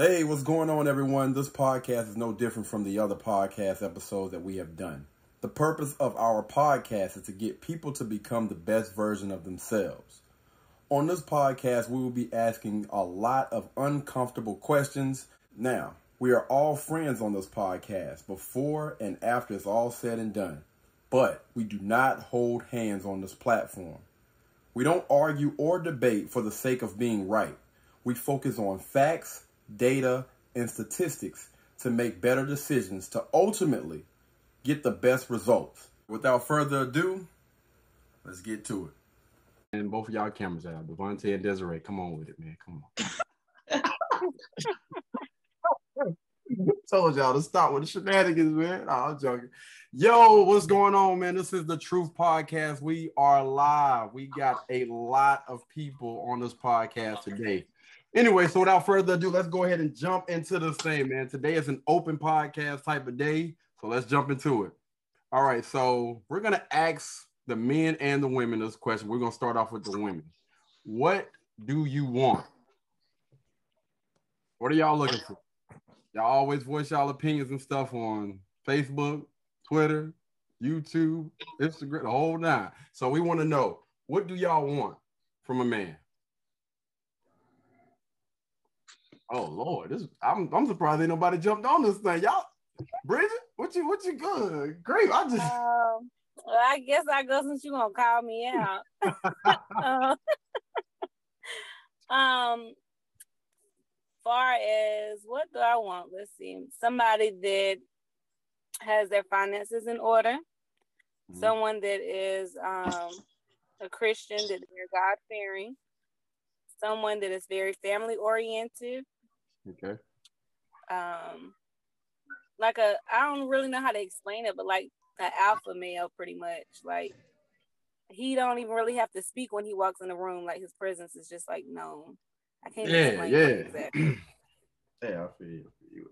Hey, what's going on, everyone? This podcast is no different from the other podcast episodes that we have done. The purpose of our podcast is to get people to become the best version of themselves. On this podcast, we will be asking a lot of uncomfortable questions. Now, we are all friends on this podcast before and after it's all said and done. But we do not hold hands on this platform. We don't argue or debate for the sake of being right. We focus on facts, data, and statistics to make better decisions to ultimately get the best results. Without further ado, let's get to it. And both of y'all cameras out. Devontae and Desiree, come on with it, man. Come on. Told y'all to stop with the shenanigans, man. No, I'm joking. Yo, what's going on, man? This is the Truthh Podcast. We are live. We got a lot of people on this podcast today. Anyway, so without further ado, let's go ahead and jump into this thing, man. Today is an open podcast type of day, so let's jump into it. All right, so we're going to ask the men and the women this question. We're going to start off with the women. What do you want? What are y'all looking for? Y'all always voice y'all opinions and stuff on Facebook, Twitter, YouTube, Instagram, the whole nine. So we want to know, what do y'all want from a man? Oh Lord, I'm surprised ain't nobody jumped on this thing. Y'all, Bridget, what you good? Great. Well, I guess I go since you gonna call me out. Far as what do I want? Let's see. Somebody that has their finances in order. Mm-hmm. Someone that is a Christian, that they're God-fearing. Someone that is very family-oriented. Okay. I don't really know how to explain it, but like an alpha male, pretty much. Like he don't even really have to speak when he walks in the room. Like his presence is just like known. I can't explain it exactly. Yeah, I feel you.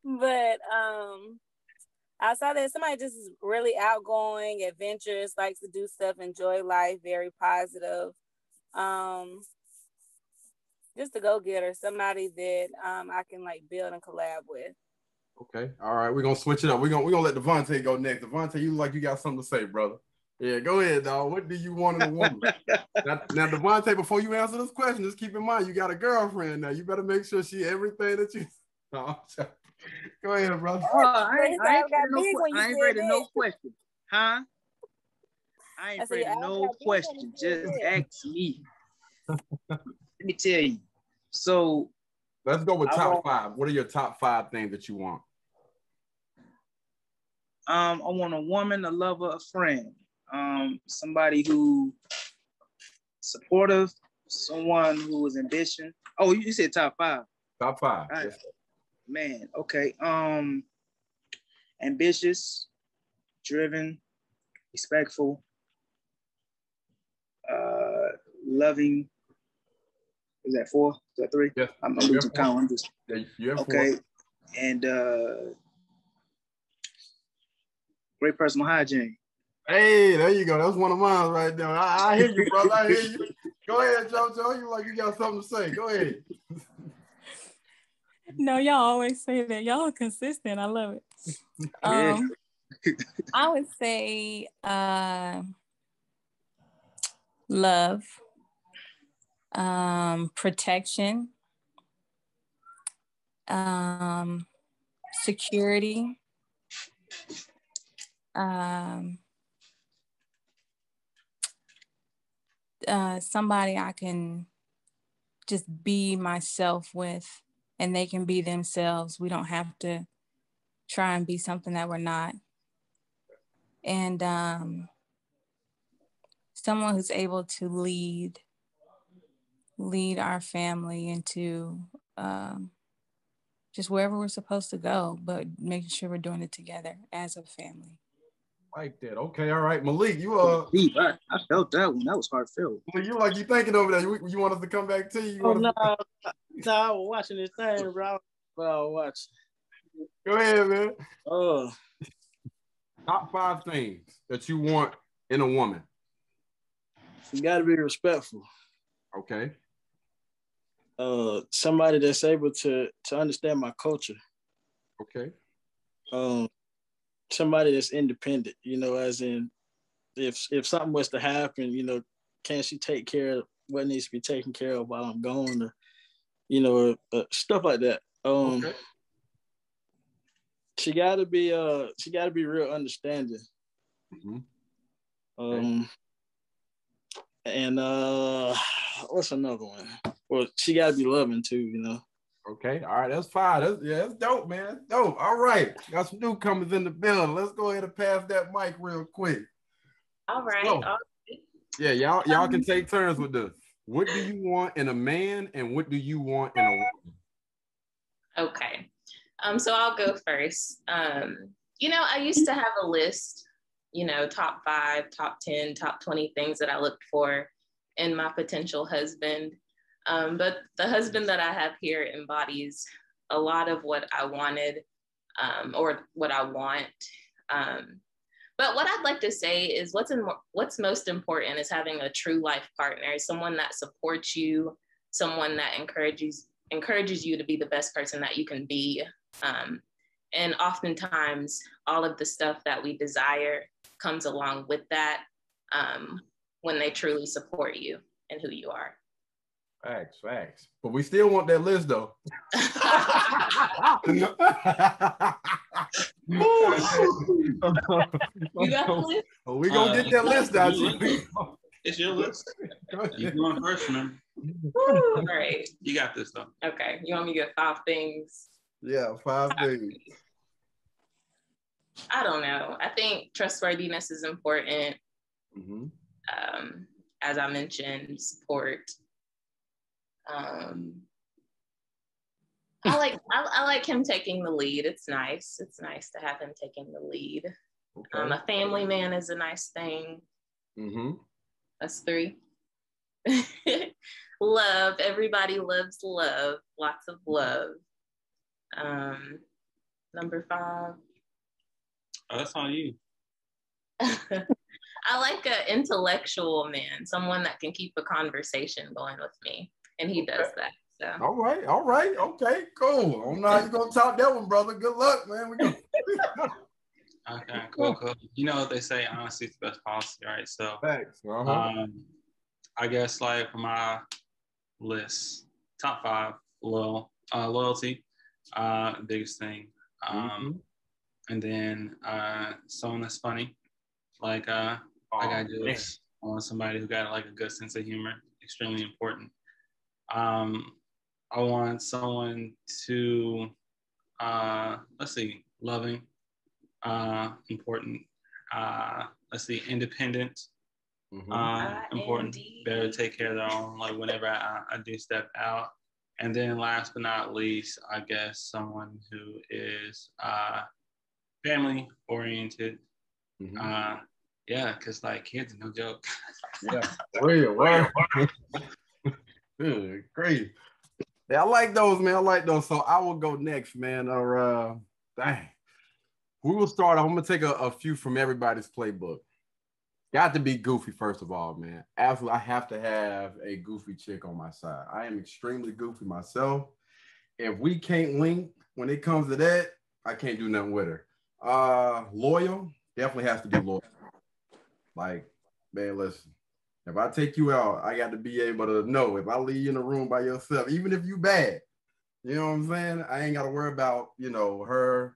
But outside that, somebody just is really outgoing, adventurous, likes to do stuff, enjoy life, very positive. Just a go-getter, somebody that I can like build and collab with. Okay, all right, we're gonna switch it up. We're gonna let Devontae go next. Devontae, you look like you got something to say, brother. Yeah, go ahead, dog. What do you want in a woman? now, Devontae, before you answer this question, just keep in mind you got a girlfriend now. You better make sure she everything that you. No, go ahead, brother. I ain't ready to no question, huh? I ain't ready to no question. Just ask me. Let me tell you. So let's go with top five. What are your top five things that you want? I want a woman, a lover, a friend. Somebody who supportive, someone who is ambitious. Oh, you said top five. Top five. Right. Yes. Man, okay. Ambitious, driven, respectful, loving. Is that four? Is that three? Yes. I'm losing count. I'm just okay. Four. And great personal hygiene. Hey, there you go. That's one of mine right there. I hear you, brother. I hear you. Go ahead, JoJo. You like you got something to say. Go ahead. No, y'all always say that. Y'all are consistent. I love it. I would say love, protection, security, somebody I can just be myself with and they can be themselves. We don't have to try and be something that we're not. And someone who's able to lead our family into just wherever we're supposed to go, but making sure we're doing it together as a family. Like that. Okay, all right. Malik, you deep. I felt that one. That was heartfelt. Well, you like you thinking over there. You want us to come back to you? No, I was watching this thing, bro. But I was watching. Go ahead, man. Top five things that you want in a woman. You got to be respectful. Okay. somebody that's able to understand my culture. Okay. Somebody that's independent, you know, as in if something was to happen, you know, can she take care of what needs to be taken care of while I'm gone, or, you know, stuff like that. Okay. She gotta be real understanding. Mm-hmm. Okay. And what's another one? Well, she gotta be loving too, you know. Okay, all right, that's fine. That's dope, man. That's dope. All right, got some newcomers in the building. Let's go ahead and pass that mic real quick. All right. So, yeah, y'all can take turns with this. What do you want in a man, and what do you want in a woman? Okay. So I'll go first. You know, I used to have a list, you know, top 5, top 10, top 20 things that I looked for in my potential husband. But the husband that I have here embodies a lot of what I wanted, or what I want. But what I'd like to say is what's most important is having a true life partner, someone that supports you, someone that encourages you to be the best person that you can be. And oftentimes all of the stuff that we desire comes along with that, when they truly support you and who you are. Facts. But we still want that list, though. You got the list? Well, we gonna get that list out. It's your list. You're going first, man. All right. You got this, though. Okay. You want me to get 5 things? Yeah, 5 things. I don't know. I think trustworthiness is important. Mm-hmm. As I mentioned, support. I like him taking the lead. It's nice. It's nice to have him taking the lead. Okay. A family man is a nice thing. Mm-hmm. That's 3. Love. Everybody loves love. Lots of love. Number 5. Oh, that's on you. I like an intellectual man, someone that can keep a conversation going with me. And he does that. So. All right. Okay, cool. I don't know how you're going to top that one, brother. Good luck, man. Okay, cool. You know what they say, honesty is the best policy, right? So, thanks. I guess like for my list, top 5, loyalty, biggest thing. And then someone that's funny. Like I got jokes. I want somebody who got like a good sense of humor. Extremely important. I want someone to loving, important. Independent. Important. Indeed. Better take care of their own. Like whenever I do step out. And then last but not least, I guess someone who is family oriented. Yeah, because like kids are no joke. Yeah, real. Good, great. Yeah, I like those, man. I like those. So I will go next, man. Or dang. We will start off. I'm gonna take a few from everybody's playbook. Got to be goofy, first of all, man. Absolutely, I have to have a goofy chick on my side. I am extremely goofy myself. If we can't link when it comes to that, I can't do nothing with her. Loyal, definitely has to be loyal. Like, man, listen. If I take you out, I got to be able to know if I leave you in a room by yourself, even if you bad, you know what I'm saying? I ain't got to worry about, her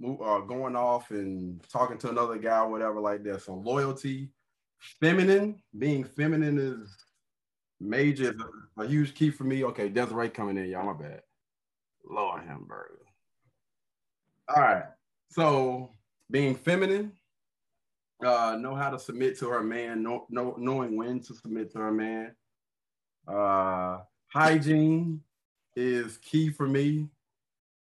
going off and talking to another guy or whatever like that. So loyalty, being feminine is major, a huge key for me. Okay, Desiree coming in, y'all, my bad. Lord hamburger. All right, so being feminine, know how to submit to her man, knowing when to submit to her man. Hygiene is key for me.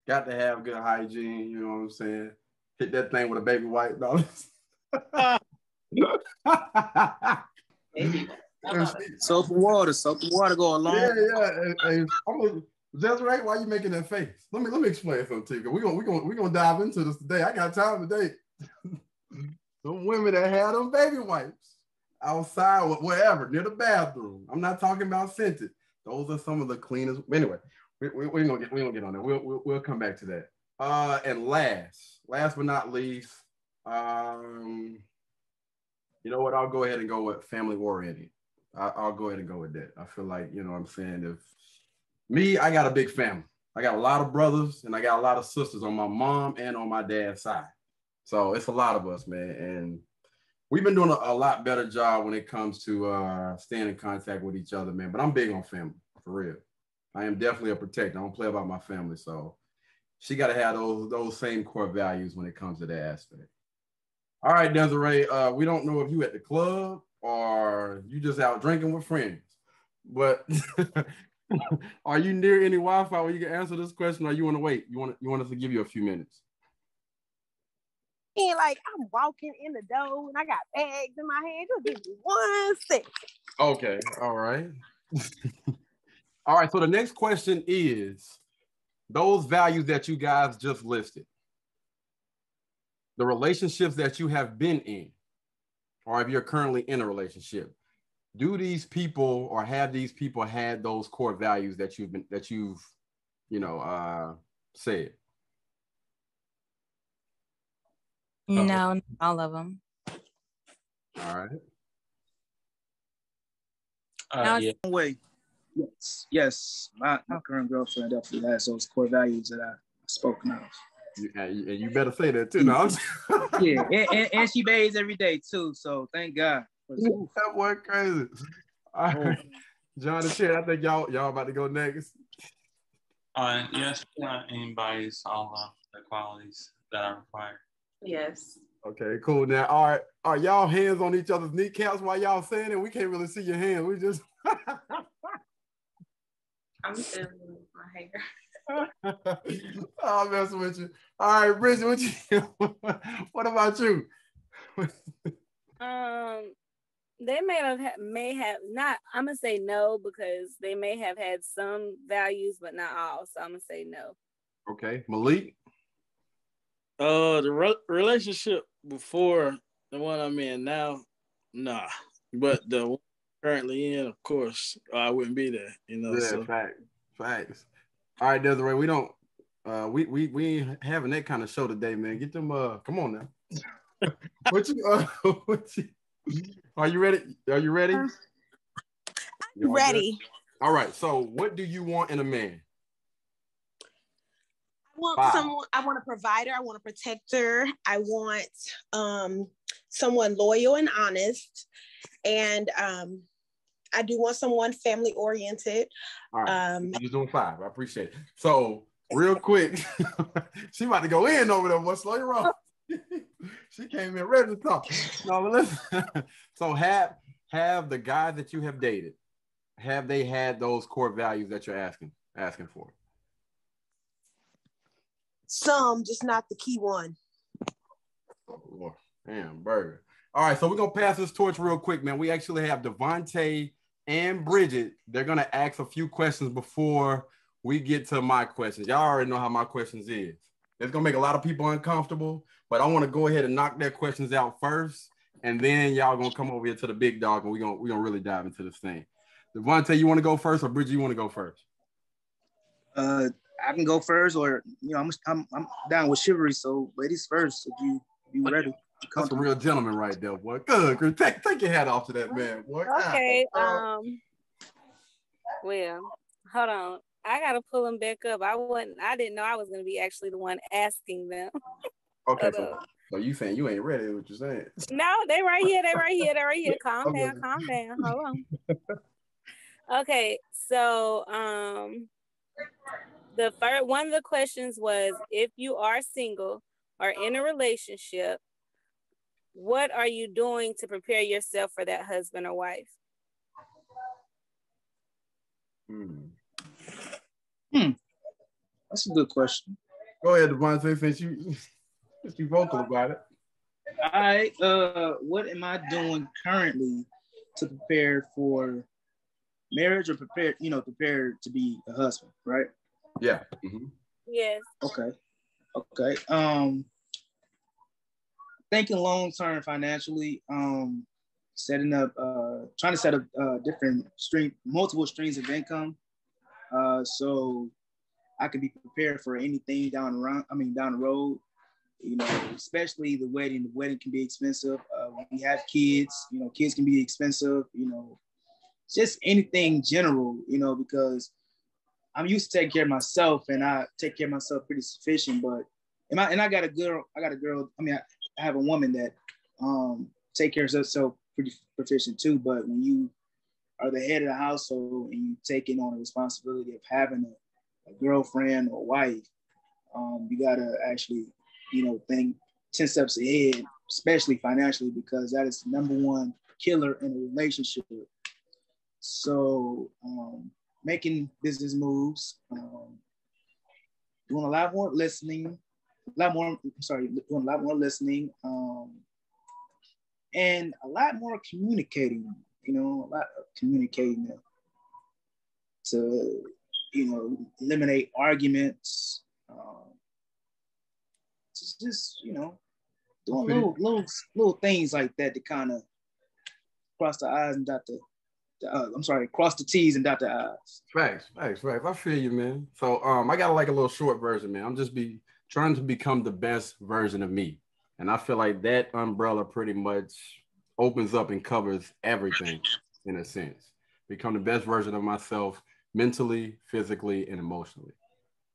Got to have good hygiene, you know what I'm saying? Hit that thing with a baby wipe. No. Soap and water go along. Yeah. That's right. Why are you making that face? Let me explain something to you. We're gonna dive into this today. I got time today. Some women that had them baby wipes outside, wherever, near the bathroom. I'm not talking about scented. Those are some of the cleanest. Anyway, we don't get on that. We'll come back to that. And last but not least, you know what? I'll go ahead and go with family oriented. I'll go ahead and go with that. I feel like, you know what I'm saying? If me, I got a big family. I got a lot of brothers and I got a lot of sisters on my mom and on my dad's side. So it's a lot of us, man. And we've been doing a lot better job when it comes to staying in contact with each other, man. But I'm big on family, for real. I am definitely a protector. I don't play about my family. So she got to have those same core values when it comes to that aspect. All right, Desiree, we don't know if you at the club or you just out drinking with friends, but are you near any Wi-Fi where you can answer this question, or you want to wait? You want us to give you a few minutes? And like I'm walking in the door and I got bags in my hand. Just give me 1 second. Okay, all right. All right, so the next question is those values that you guys just listed. The relationships that you have been in, or if you're currently in a relationship, do these people or have these people had those core values that you've said? No, not all of them. All right. Yeah. Way. Yes. My current girlfriend definitely has those core values that I spoken of. You better say that too. No, yeah, and she bathes every day too. So thank God. That boy crazy. All right, John and Chad, I think y'all about to go next. Yes, anybody's all the qualities that I require. Yes. Okay, cool. Now, all right, are y'all hands on each other's kneecaps while y'all saying it? We can't really see your hands. We just. I'm feeling my hair. I'm messing with you. All right, Bridget, what about you? They may have not. I'm gonna say no because they may have had some values, but not all. So I'm gonna say no. Okay, Malik. The relationship before the one I'm in now, nah. But the one I'm currently in, of course, I wouldn't be there. Yeah, so. Facts. All right, Desiree, we don't. We ain't having that kind of show today, man. Get them. Come on now. Are you ready? Are you ready? I'm ready. All right. So, what do you want in a man? I want a provider. I want a protector. I want someone loyal and honest, and I do want someone family oriented. All right, I'm just doing 5. I appreciate it. So, real quick, she about to go in over there. What's slow your roll? She came in ready to talk. No, but listen. So, have the guys that you have dated, have they had those core values that you're asking for? Some, just not the key one. Oh, Lord. Damn, burger. All right, so we're going to pass this torch real quick, man. We actually have Devontae and Bridget. They're going to ask a few questions before we get to my questions. Y'all already know how my questions is. It's going to make a lot of people uncomfortable, but I want to go ahead and knock their questions out first, and then y'all going to come over here to the big dog, and we're gonna really dive into this thing. Devontae, you want to go first, or Bridget, you want to go first? I can go first, or I'm down with chivalry. So ladies first, if you be ready. That's a real gentleman right there, boy. Good. Take your hat off to that man, boy. Okay. Well, hold on. I gotta pull them back up. I didn't know I was gonna be actually the one asking them. Okay, so you saying you ain't ready? What you're saying? No, they right here. Calm down. Hold on. Okay, so one of the questions was, if you are single or in a relationship, what are you doing to prepare yourself for that husband or wife? That's a good question. Go ahead, Devontae, since you vocal about it. All right. What am I doing currently to prepare for marriage, or prepare to be a husband, right? Yeah. Mm-hmm. Yes. Okay. Thinking long term financially, setting up, trying to set up multiple streams of income, so I could be prepared for anything down the road. You know, especially the wedding. The wedding can be expensive. When we have kids, you know, kids can be expensive. You know, just anything general. You know, because I'm used to taking care of myself, and I take care of myself pretty sufficient. But I got a girl. I mean, I have a woman that take care of herself pretty proficient too. But when you are the head of the household and you taking on the responsibility of having a girlfriend or wife, you gotta actually, you know, think 10 steps ahead, especially financially, because that is the number one killer in a relationship. So making business moves, doing a lot more listening, and a lot more communicating, you know, to, you know, eliminate arguments, just, you know, doing little things like that to kind of cross the I's and cross the T's and dot the I's. Facts. I feel you, man. So I got like a little short version, man. I'm just trying to become the best version of me. And I feel like that umbrella pretty much opens up and covers everything in a sense. Become the best version of myself mentally, physically, and emotionally.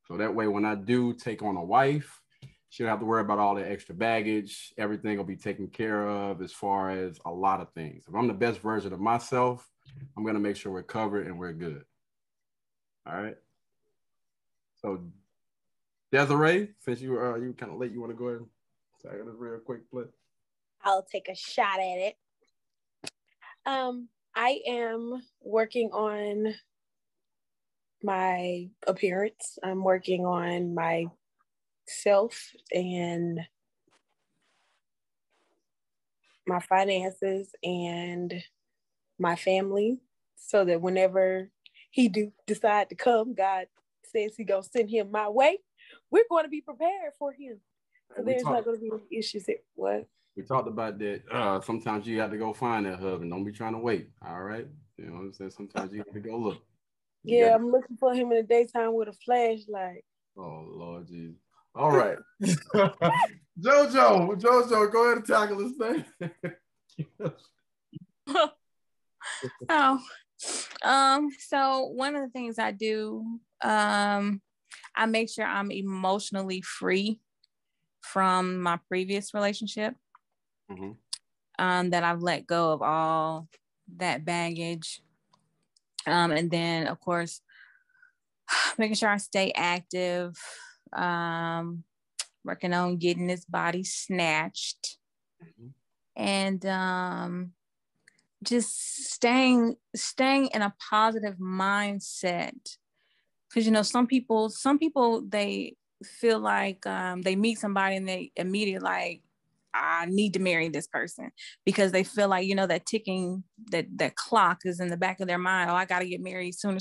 So that way, when I do take on a wife, she don't have to worry about all the extra baggage. Everything will be taken care of as far as a lot of things. If I'm the best version of myself, I'm going to make sure we're covered and we're good. All right. So Desiree, since you kind of late, you want to go ahead and say this real quick, please? I'll take a shot at it. I am working on my appearance. I'm working on myself and my finances and my family, so that whenever he do decide to come, God says he gonna send him my way, we're going to be prepared for him. So there's not going to be any issues. What? We talked about that. Sometimes you got to go find that husband. Don't be trying to wait. All right. You know what I'm saying? Sometimes you have to go look. I'm looking for him in the daytime with a flashlight. Oh, Lord Jesus. All right. Jojo, go ahead and tackle this thing. So one of the things I do, I make sure I'm emotionally free from my previous relationship. Mm-hmm. That I've let go of all that baggage. And then, of course, making sure I stay active, working on getting this body snatched, mm-hmm. and just staying in a positive mindset. Because, you know, some people, they feel like they meet somebody and they immediately like, I need to marry this person, because they feel like, you know, that ticking, that clock is in the back of their mind. Oh, I got to get married soon.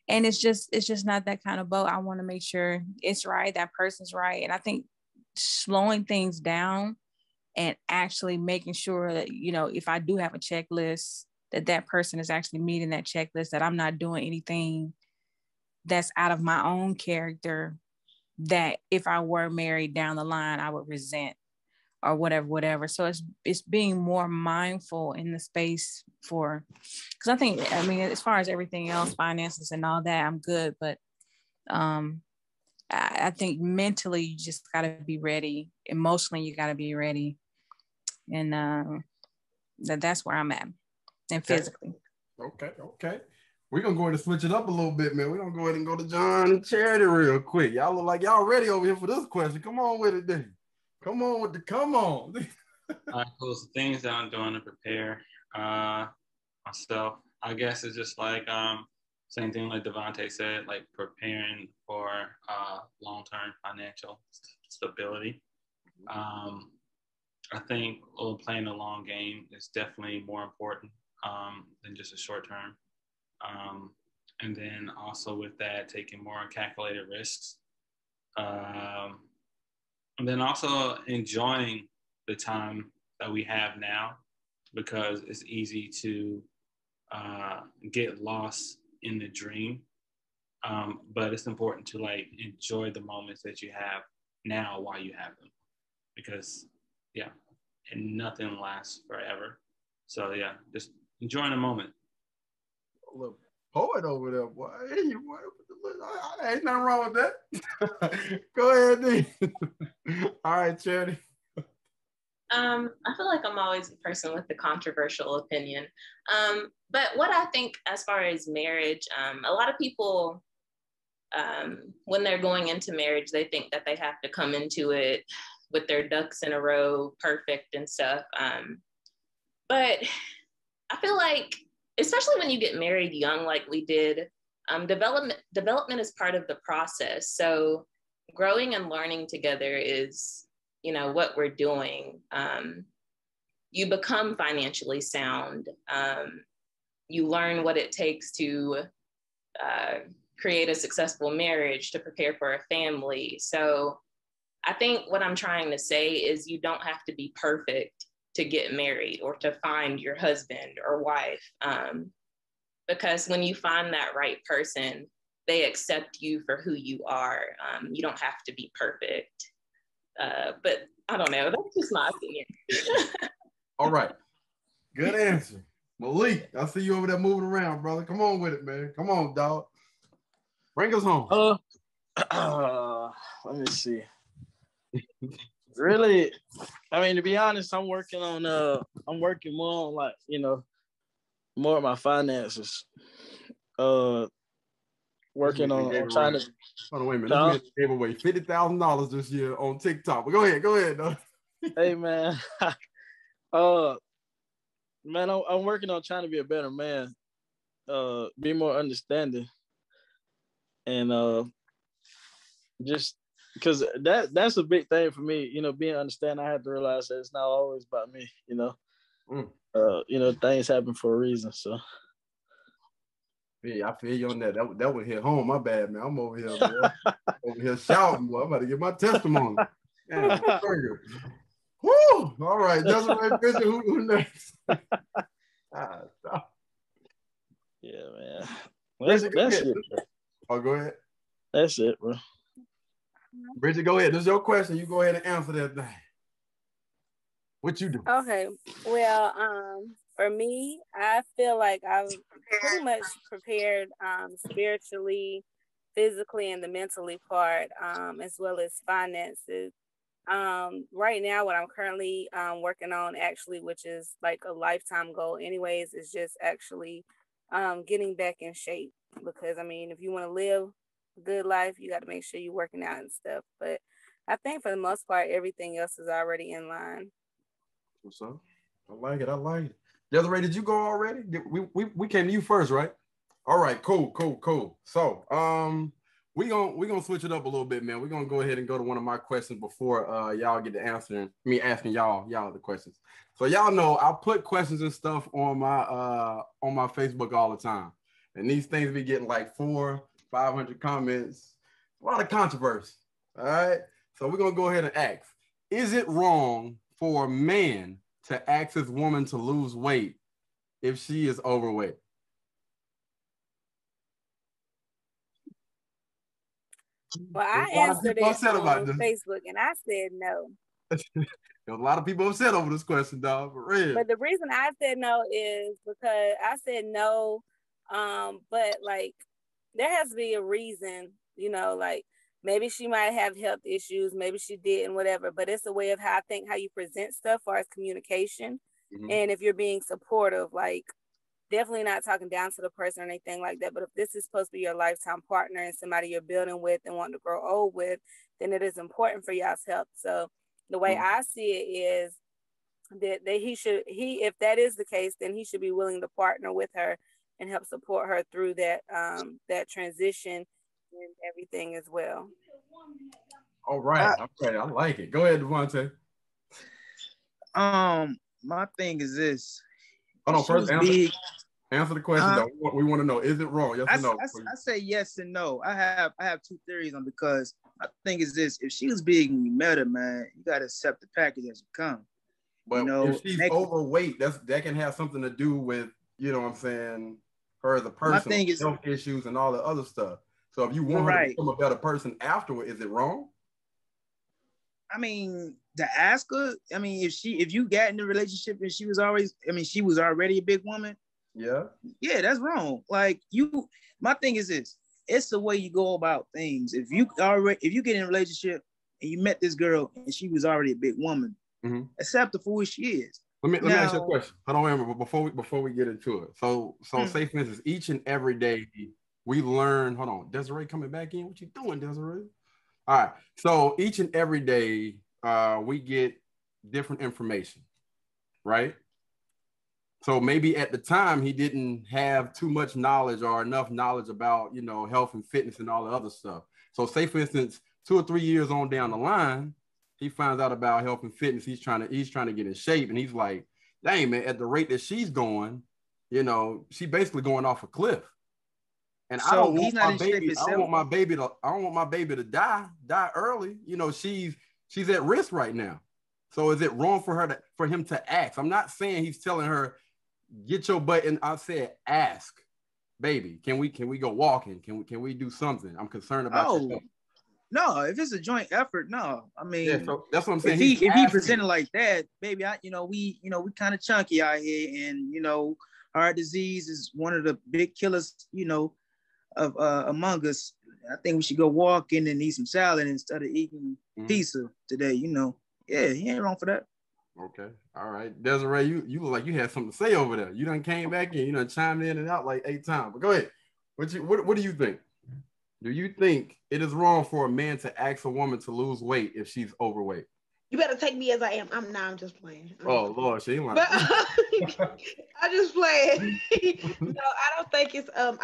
And it's just not that kind of boat. I want to make sure it's right, that person's right. And I think slowing things down and actually making sure that, you know, if I do have a checklist, that person is actually meeting that checklist, that I'm not doing anything that's out of my own character that if I were married down the line, I would resent or whatever. So it's being more mindful in the space for, because I think, I mean, as far as everything else, finances and all that, I'm good. But I think mentally, you just got to be ready. Emotionally, you got to be ready. And that's where I'm at. And physically. Okay. We're going to go ahead and switch it up a little bit, man. We're going to go ahead and go to John and Charity real quick. Y'all look like y'all ready over here for this question. Come on with it, then. Come on. All right, cool. So things that I'm doing to prepare myself, I guess it's just like same thing like Devontae said, like preparing for long-term financial stability. I think playing a long game is definitely more important than just a short term. And then also with that, taking more calculated risks. And then also enjoying the time that we have now because it's easy to get lost in the dream. But it's important to like enjoy the moments that you have now while you have them, because and nothing lasts forever. So just enjoying the moment. Look, poet over there, boy. Hey, ain't nothing wrong with that. Go ahead, D. All right, Charity. I feel like I'm always the person with the controversial opinion. But what I think as far as marriage, a lot of people, when they're going into marriage, they think that they have to come into it with their ducks in a row, perfect and stuff. But I feel like, especially when you get married young, like we did, development is part of the process. So growing and learning together is, what we're doing. You become financially sound. You learn what it takes to create a successful marriage, to prepare for a family. So I think what I'm trying to say is you don't have to be perfect to get married or to find your husband or wife. Because when you find that right person, they accept you for who you are. You don't have to be perfect. But I don't know, that's just my opinion. All right. Good answer. Malik, I see you over there moving around, brother. Come on with it, man. Come on, dog. Bring us home. Let me see. Really, I mean, to be honest, I'm working more on like, more of my finances. Working on trying to. Hold on, wait a minute. This man gave away $50,000 this year on TikTok. But go ahead, though. Hey, man. Man, I'm working on trying to be a better man, be more understanding, and just because that's a big thing for me. Being understanding, I have to realize that it's not always about me. Things happen for a reason. So. Yeah, I feel you on that. That would hit home. My bad, man. I'm over here, boy. Over here shouting, boy. I'm about to get my testimony. Yeah, woo! All right, Desiree Bishop, who next? Yeah, man. That's it. Oh, go ahead. That's it, bro. Bridget, go ahead. This is your question. You go ahead and answer that thing. What you do? Okay. Well, for me, I feel like I've pretty much prepared spiritually, physically, and the mentally part, as well as finances. Right now, what I'm currently working on, actually, which is like a lifetime goal anyways, is just actually getting back in shape. Because, I mean, if you want to live a good life, you got to make sure you're working out and stuff. But I think for the most part, everything else is already in line. What's up? I like it. Desiree, did you go already? We came to you first, right? All right, cool. So, we're gonna switch it up a little bit, man. We're gonna go ahead and go to one of my questions before y'all get to answering me asking y'all the questions. So y'all know I put questions and stuff on my Facebook all the time, and these things be getting like 400-500 comments, a lot of controversy. All right, so we're gonna go ahead and ask: is it wrong for a man to ask his woman to lose weight if she is overweight? Well, I answered it on Facebook, and I said no. There's a lot of people upset over this question, dog. For real. But the reason I said no is because I said no, but like there has to be a reason, like maybe she might have health issues, maybe she didn't, whatever. But it's a way of how you present stuff, as far as communication, and if you're being supportive, like. Definitely not talking down to the person or anything like that. But if this is supposed to be your lifetime partner and somebody you're building with and wanting to grow old with, then it is important for y'all's health. So the way I see it is that if that is the case, then he should be willing to partner with her and help support her through that transition and everything as well. All right. Okay, I like it. Go ahead, Devontae. My thing is this. Hold on, first answer the question though. We want to know, is it wrong? Yes or no? I say yes and no. I have two theories on, because my thing is this: if she was big and you met her, man, you gotta accept the package as it comes. But if she's overweight, that can have something to do with, you know what I'm saying, her as a person, my thing is health issues and all the other stuff. So if you want her to become a better person afterward, is it wrong? I mean, to ask her, I mean, if you got in a relationship and she was already a big woman, yeah, that's wrong. Like my thing is this: it's the way you go about things. If you get in a relationship and you met this girl and she was already a big woman, accept her for who she is. Let me ask you a question. Hold on, remember before we get into it. So say for instance, each and every day we learn. Hold on, Desiree coming back in. What you doing, Desiree? All right. So each and every day we get different information, right? So maybe at the time he didn't have too much knowledge or enough knowledge about, you know, health and fitness and all the other stuff. So say for instance, 2 or 3 years on down the line, he finds out about health and fitness. He's trying to get in shape, and he's like, dang man, at the rate that she's going, you know, she basically going off a cliff. And so I don't want my baby to die early. You know, she's at risk right now. So is it wrong for him to ask? I'm not saying he's telling her, get your butt in. I said, ask, baby, can we go walking? Can we do something? I'm concerned about your health. No, if it's a joint effort, no. I mean, yeah, so that's what I'm saying. If he presented like that, baby, we kind of chunky out here, and heart disease is one of the big killers, of among us. I think we should go walking and eat some salad instead of eating pizza today. Yeah, he ain't wrong for that. Okay, all right, Desiree, you look like you had something to say over there. You done came back in, you done chimed in and out like 8 times. But go ahead. What do you think? Do you think it is wrong for a man to ask a woman to lose weight if she's overweight? You better take me as I am. I'm just playing. Lord, she ain't like. I'm just playing. No, I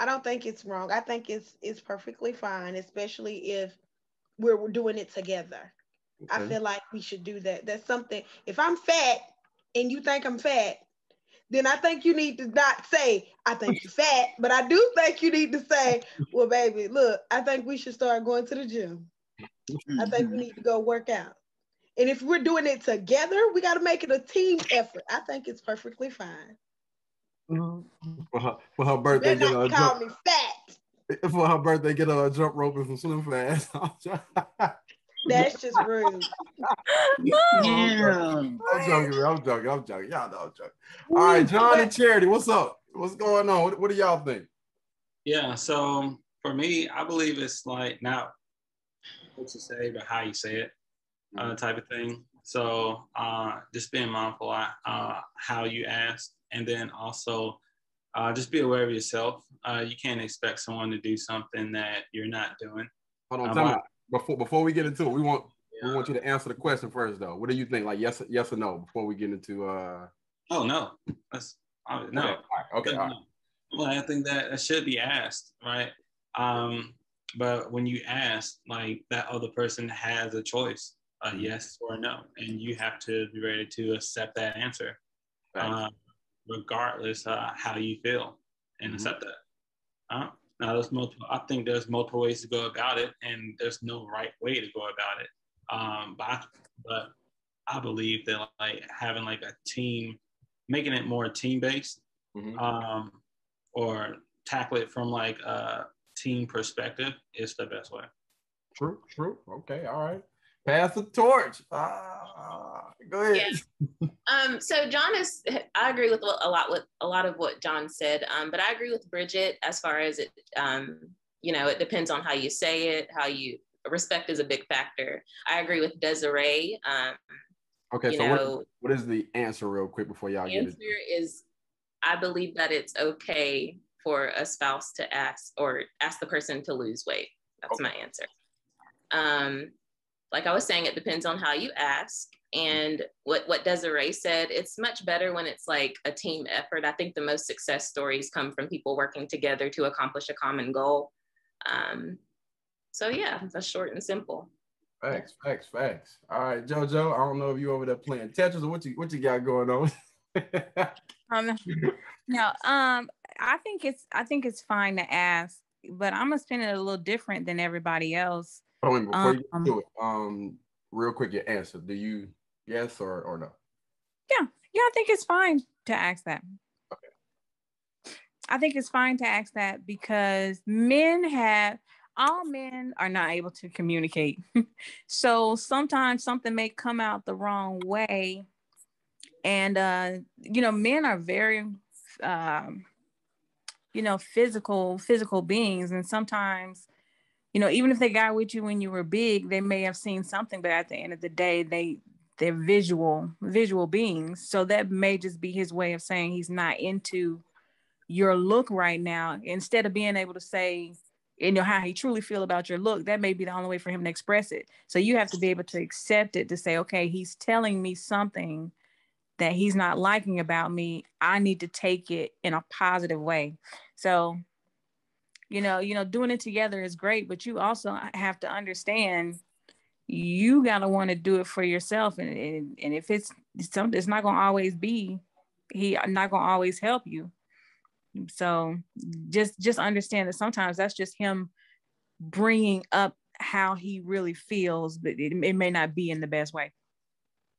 don't think it's wrong. I think it's perfectly fine, especially if we're doing it together. Okay. I feel like we should do that. That's something. If I'm fat and you think I'm fat, then I think you need to not say, I think you're fat, but I do think you need to say, well, baby, look, I think we should start going to the gym. I think we need to go work out. And if we're doing it together, we got to make it a team effort. I think it's perfectly fine. For her birthday, get her call me fat. For her birthday, get her a jump rope and some slim flags. That's just rude. Yeah. I'm joking. Y'all know I'm joking. All right, John and Charity, what's up? What's going on? What do y'all think? Yeah, so for me, I believe it's like not what you say, but how you say it, type of thing. So just being mindful how you ask, and then also just be aware of yourself. You can't expect someone to do something that you're not doing. Hold on, time out. Before we get into it, we want you to answer the question first, though. What do you think? Like yes or no before we get into Oh no, that's no. Okay. All right. Well, I think that should be asked, right? But when you ask, like that other person has a choice, a yes or a no, and you have to be ready to accept that answer, regardless how you feel, and accept that. Now, I think there's multiple ways to go about it, and there's no right way to go about it. But I believe that like having like a team, making it more team-based, or tackle it from like a team perspective is the best way. True. Okay, all right. Pass the torch. Go ahead. Yeah. So John I agree with a lot of what John said. But I agree with Bridget as far as it, it depends on how you say it, respect is a big factor. I agree with Desiree. Okay, so what is the answer real quick before y'all get it? The answer is, I believe that it's okay for a spouse to ask the person to lose weight. That's my answer. Like I was saying, it depends on how you ask. And what Desiree said, it's much better when it's like a team effort. I think the most success stories come from people working together to accomplish a common goal. So yeah, that's short and simple. Facts. All right, JoJo, I don't know if you over there playing Tetris or what you got going on. No, I think it's fine to ask, but I'm gonna spin it a little different than everybody else. Before you get to it, real quick, your answer. Do you yes or no? Yeah, I think it's fine to ask that. Okay. I think it's fine to ask that because all men are not able to communicate. So sometimes something may come out the wrong way. And, men are very, physical beings. And sometimes, even if they got with you when you were big, they may have seen something, but at the end of the day, they're visual beings. So that may just be his way of saying he's not into your look right now. Instead of being able to say, how he truly feel about your look, that may be the only way for him to express it. So you have to be able to accept it, to say, okay, he's telling me something that he's not liking about me. I need to take it in a positive way. So, doing it together is great, but you also have to understand you gotta want to do it for yourself. And if it's something, it's not gonna always be, he not gonna always help you. So just understand that sometimes that's just him bringing up how he really feels, but it may not be in the best way.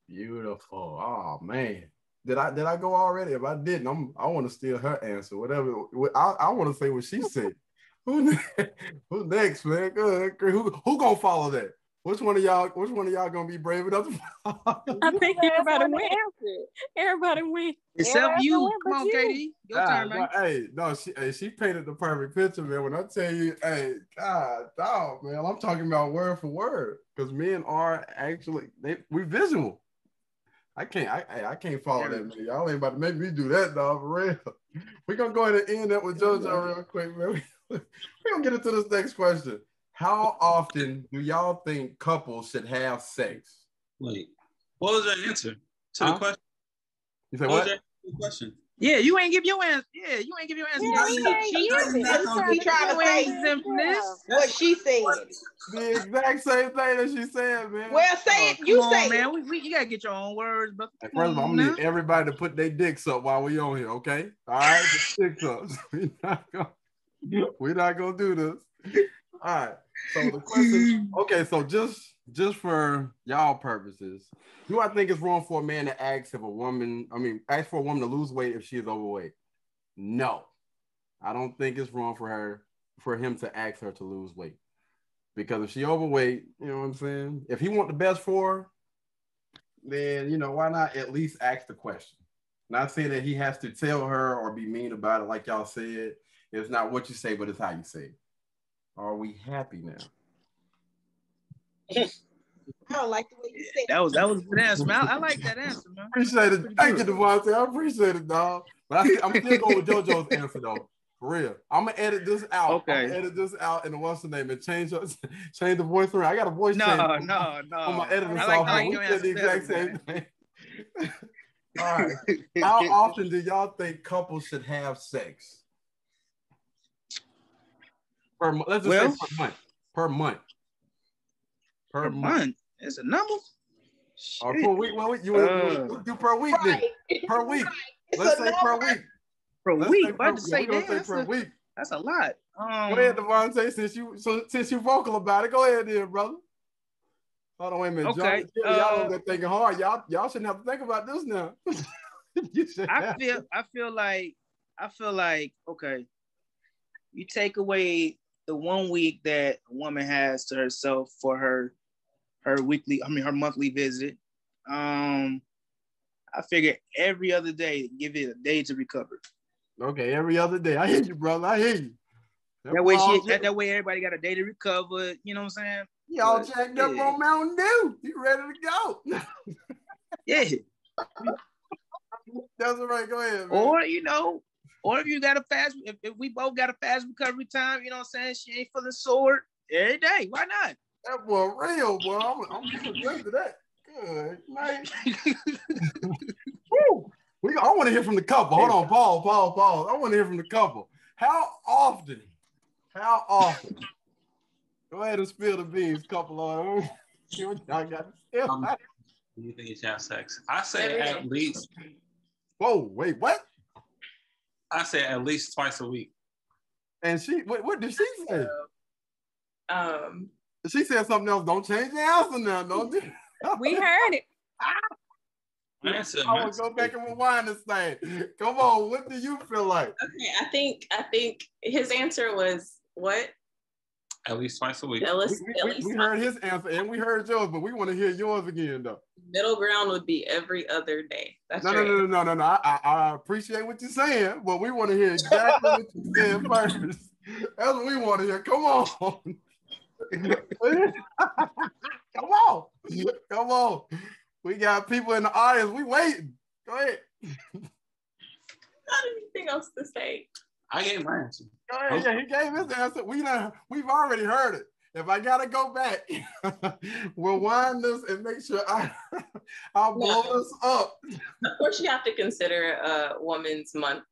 Beautiful. Oh man, did I go already? If I didn't, I want to steal her answer. Whatever. I want to say what she said. Who next, man? Good. Who gonna follow that? Which one of y'all gonna be brave enough to follow? I think everybody win. Everybody win. Except you. Come on, Katie. Your turn, man. She painted the perfect picture, man. When I tell you, hey, God, dog, man, I'm talking about word for word. Because men are actually we visual. I can't follow that, man. Y'all ain't about to make me do that, dog, for real. We're gonna go ahead and end that with JoJo real quick, man. We're gonna get into this next question. How often do y'all think couples should have sex? Wait, what was your answer to the question? You said what? Was your question? Yeah, you ain't give your answer. Yeah, you ain't give your answer. He trying to say what she said. The exact same thing that she said, man. Well, say it. You say it, man. You gotta get your own words, but first of all, I'm gonna need everybody to put their dicks up while we on here, okay? All right, the dicks up. We're not gonna do this. All right. So the question, okay, so just for y'all purposes, do I think it's wrong for a man to ask for a woman to lose weight if she is overweight? No. I don't think it's wrong for him to ask her to lose weight. Because if she overweight, you know what I'm saying? If he want the best for her, then, why not at least ask the question? Not saying that he has to tell her or be mean about it like y'all said. It's not what you say, but it's how you say it. Are we happy now? I don't like the way you said that was a good answer, man. I like that answer, man. Appreciate it. Thank you, Devontae. I appreciate it, dog. But I'm still going with JoJo's answer, though. For real. I'm going to edit this out. Okay. I'm going to edit this out and what's the name? And change the voice around. I got a voice change. No. On my editing software. We said the exact same thing. All right. How often do y'all think couples should have sex? Let's just say per month. Per month. It's a number. Or per week. Well, you do per week then. Per week. Let's say per week. Per week. About to say per week. That's a lot. Go ahead, Devontae. Since you vocal about it, go ahead, then, brother. Hold on, wait a minute. Okay. Y'all over there thinking hard. Y'all shouldn't have to think about this now. I feel like okay. You take away the 1 week that a woman has to herself for her monthly visit. I figure every other day, give it a day to recover. Okay, every other day. I hear you, brother. I hear you. That way everybody got a day to recover. You know what I'm saying? Y'all checked up on Mountain Dew. You ready to go? Yeah. That's all right. Go ahead, man. Or if you got if we both got a fast recovery time, you know what I'm saying? She ain't feeling sore every day. Why not? That boy real, boy. I'm agreeing to that. Good, man. Woo. I want to hear from the couple. Hold on, pause. I want to hear from the couple. How often? Go ahead and spill the beans, couple on. Y'all got to spill. Do you think you should have sex? I say at least. Whoa, wait, what? I say at least twice a week. And what did she say? She said something else. Don't change the answer now. Don't do. We heard it. My answer. I want to go back and rewind this thing. Come on, what do you feel like? Okay, I think his answer was what? At least twice a week. We heard his answer and we heard yours, but we want to hear yours again, though. Middle ground would be every other day. That's No. I appreciate what you're saying, but we want to hear exactly what you said first. That's what we want to hear. Come on. Come on. We got people in the audience. We waiting. Go ahead. Not anything else to say. I gave my answer. Go ahead. Yeah, he gave his answer. We've already heard it. If I gotta go back, we'll wind this and make sure I'll blow this up. Of course, you have to consider a woman's month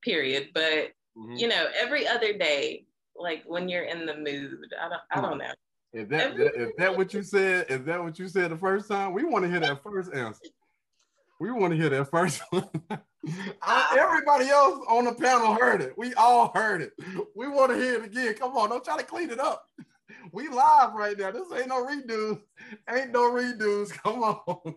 period, but you know, every other day, like when you're in the mood, I don't know. Is that what you said? Is that what you said the first time? We want to hear that first answer. We want to hear that first one. Everybody else on the panel heard it. We all heard it. We want to hear it again. Come on, don't try to clean it up. We live right now. This ain't no redos. Ain't no redos. Come on.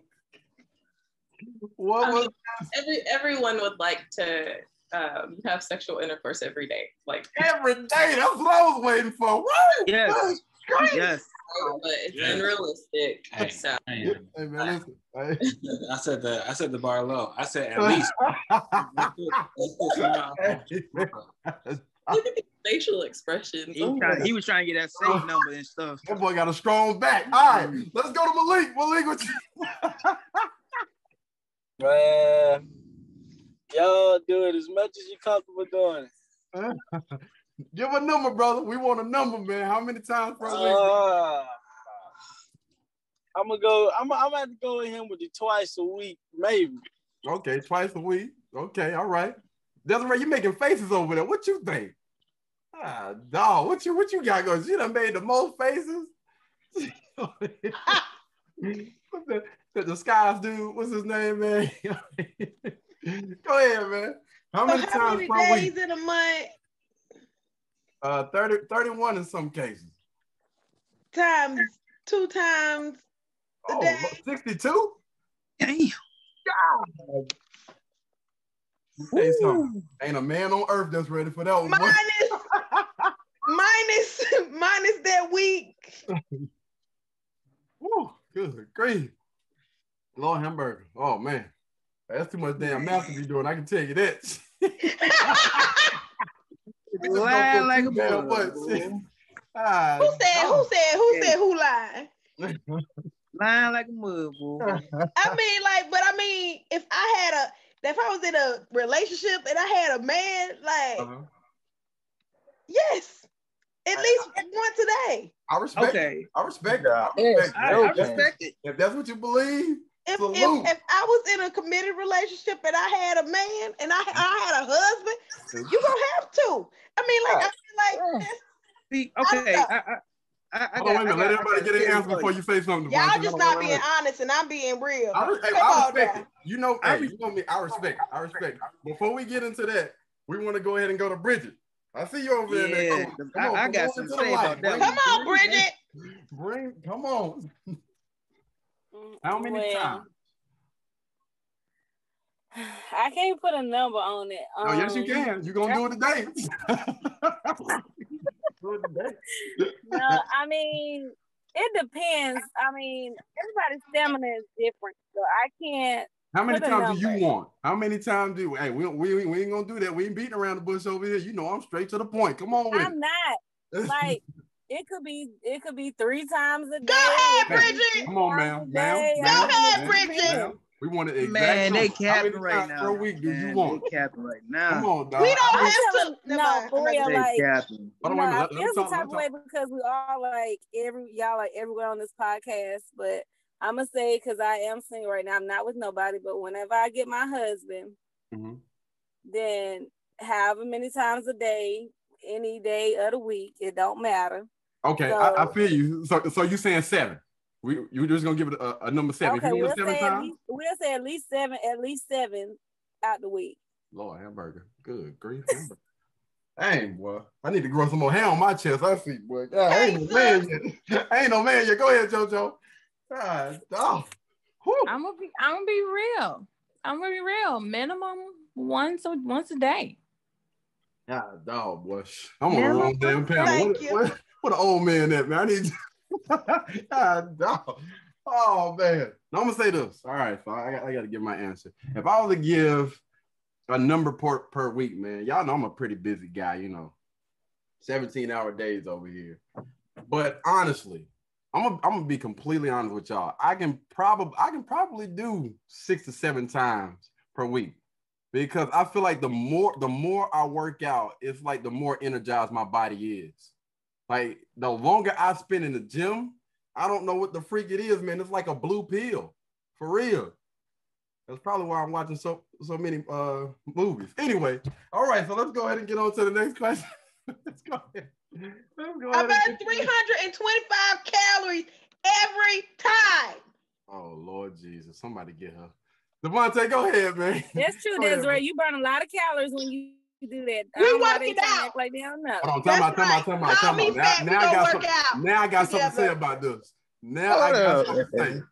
Everyone would like to have sexual intercourse every day. Like every day. That's what I was waiting for. Woo! Yes. Yes. But it's unrealistic. So. Hey, man, listen. I said the bar low. I said at least. Look at the facial expressions. He was trying to get that same number and stuff. That boy got a strong back. All right, let's go to Malik. Malik, what you? Man, y'all do it as much as you're comfortable doing it. Give a number, brother. We want a number, man. How many times per week? I'm gonna have to go with him with the twice a week, maybe. Okay, twice a week. Okay, all right. Desiree, you making faces over there. What you think? Dog, what you got going? You done made the most faces. The Skies dude, what's his name, man? Go ahead, man. How many times per days week? In a month? 31 in some cases. Times 2 times a day. 62? Damn. God. Say something. Ain't a man on earth that's ready for that one. Minus that week. Woo, good grief. Lord hamburger. Oh man. That's too much damn math to be doing. I can tell you that. Lying like a boy. Who said who lied? Lying like a mud, boy. I mean, if I was in a relationship and I had a man, yes, at least once a day. I respect it. I respect that. I respect it. If that's what you believe, if I was in a committed relationship and I had a man and I had a husband, you gonna have to. I let everybody get an answer before you say something. Y'all just not being honest, and I'm being real. I respect it. You know me. I respect it. Before we get into that, we want to go ahead and go to Bridget. I see you over there. I got something to say about that. Come on, Bridget. Come on. How many times? I can't put a number on it. Oh, yes, you can. You're going to do it today. No, I mean, it depends. I mean, everybody's stamina is different, so I can't. How many times do you want? How many times do hey, we ain't gonna do that. We ain't beating around the bush over here. You know, I'm straight to the point. Come on with I'm not. Like, it could be 3 times a day. Go ahead, Bridget. Come on, ma'am. Go ahead, Bridget. We want to exact. Man, they capping right now. Per week do you want? They capping right now. Come on, dog. We don't have to. No, for real, like, I feel some type of way because we all everywhere on this podcast, but I'm gonna say because I am single right now, I'm not with nobody, but whenever I get my husband, then however many times a day, any day of the week, it don't matter. Okay, so, I feel you. So you saying 7? You just gonna give it a number 7? Okay, we'll say at least seven out the week. Lord hamburger, good grief. Dang, boy, I need to grow some more hair on my chest. I see, boy. God, I ain't no man yet. Go ahead, JoJo. God, oh. I'm gonna be real. Minimum once a day. Yeah, dog, boy. I'm on the wrong damn panel. What an old man at, man. I need God, dog. Oh man. Now I'm gonna say this. All right, so I gotta give my answer. If I was to give a number per week, man, y'all know I'm a pretty busy guy, 17-hour days over here. But honestly, I'm gonna be completely honest with y'all. I can probably do 6 to 7 times per week, because I feel like the more I work out, it's like the more energized my body is. Like the longer I spend in the gym, I don't know what the freak it is, man. It's like a blue pill, for real. That's probably why I'm watching so many movies. Anyway, all right, so let's go ahead and get on to the next question. Let's go ahead. I burn 325 calories every time. Oh, Lord Jesus. Somebody get her. Devontae, go ahead, man. That's true, Desiree. You burn a lot of calories when you do that. We work it out. Like they don't know. Hold on, time out. Now I got something to say about this. Now I got something to say.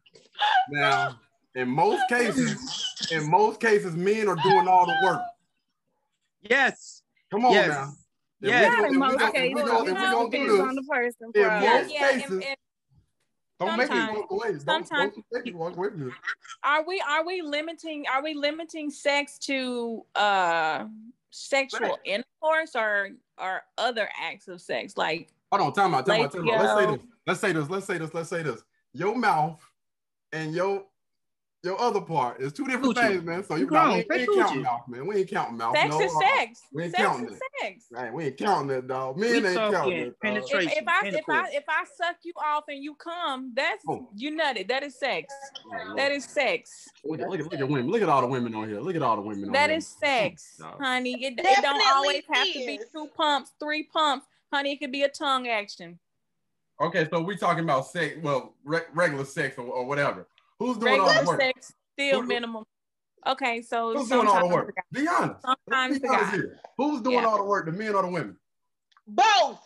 Now, in most cases, men are doing all the work. Yes. Come on yes. now. Yeah. If we're going to do this, in most cases, don't make it walk away. Don't make it walk away from you. Are we limiting sex to sexual intercourse or other acts of sex? Like, hold on, time out. Let's say this. Your mouth and your other part is two different things, man. So we ain't counting mouth, man. We ain't counting mouth. Sex is sex. We ain't counting it. Sex. Right, we ain't counting that, dog. Men ain't counting it. Penetration. If I suck you off and you come, that's you nutted. That is sex. That is sex. Look at women. Look at all the women on here. That is sex, honey. It don't always have to be 2 pumps, 3 pumps, honey. It could be a tongue action. Okay, so we talking about sex, well, regular sex or whatever. Who's doing regular all the work? Sex, still minimum. Okay, so who's doing all the work? Be honest. Sometimes be honest here. Who's doing all the work, the men or the women? Both.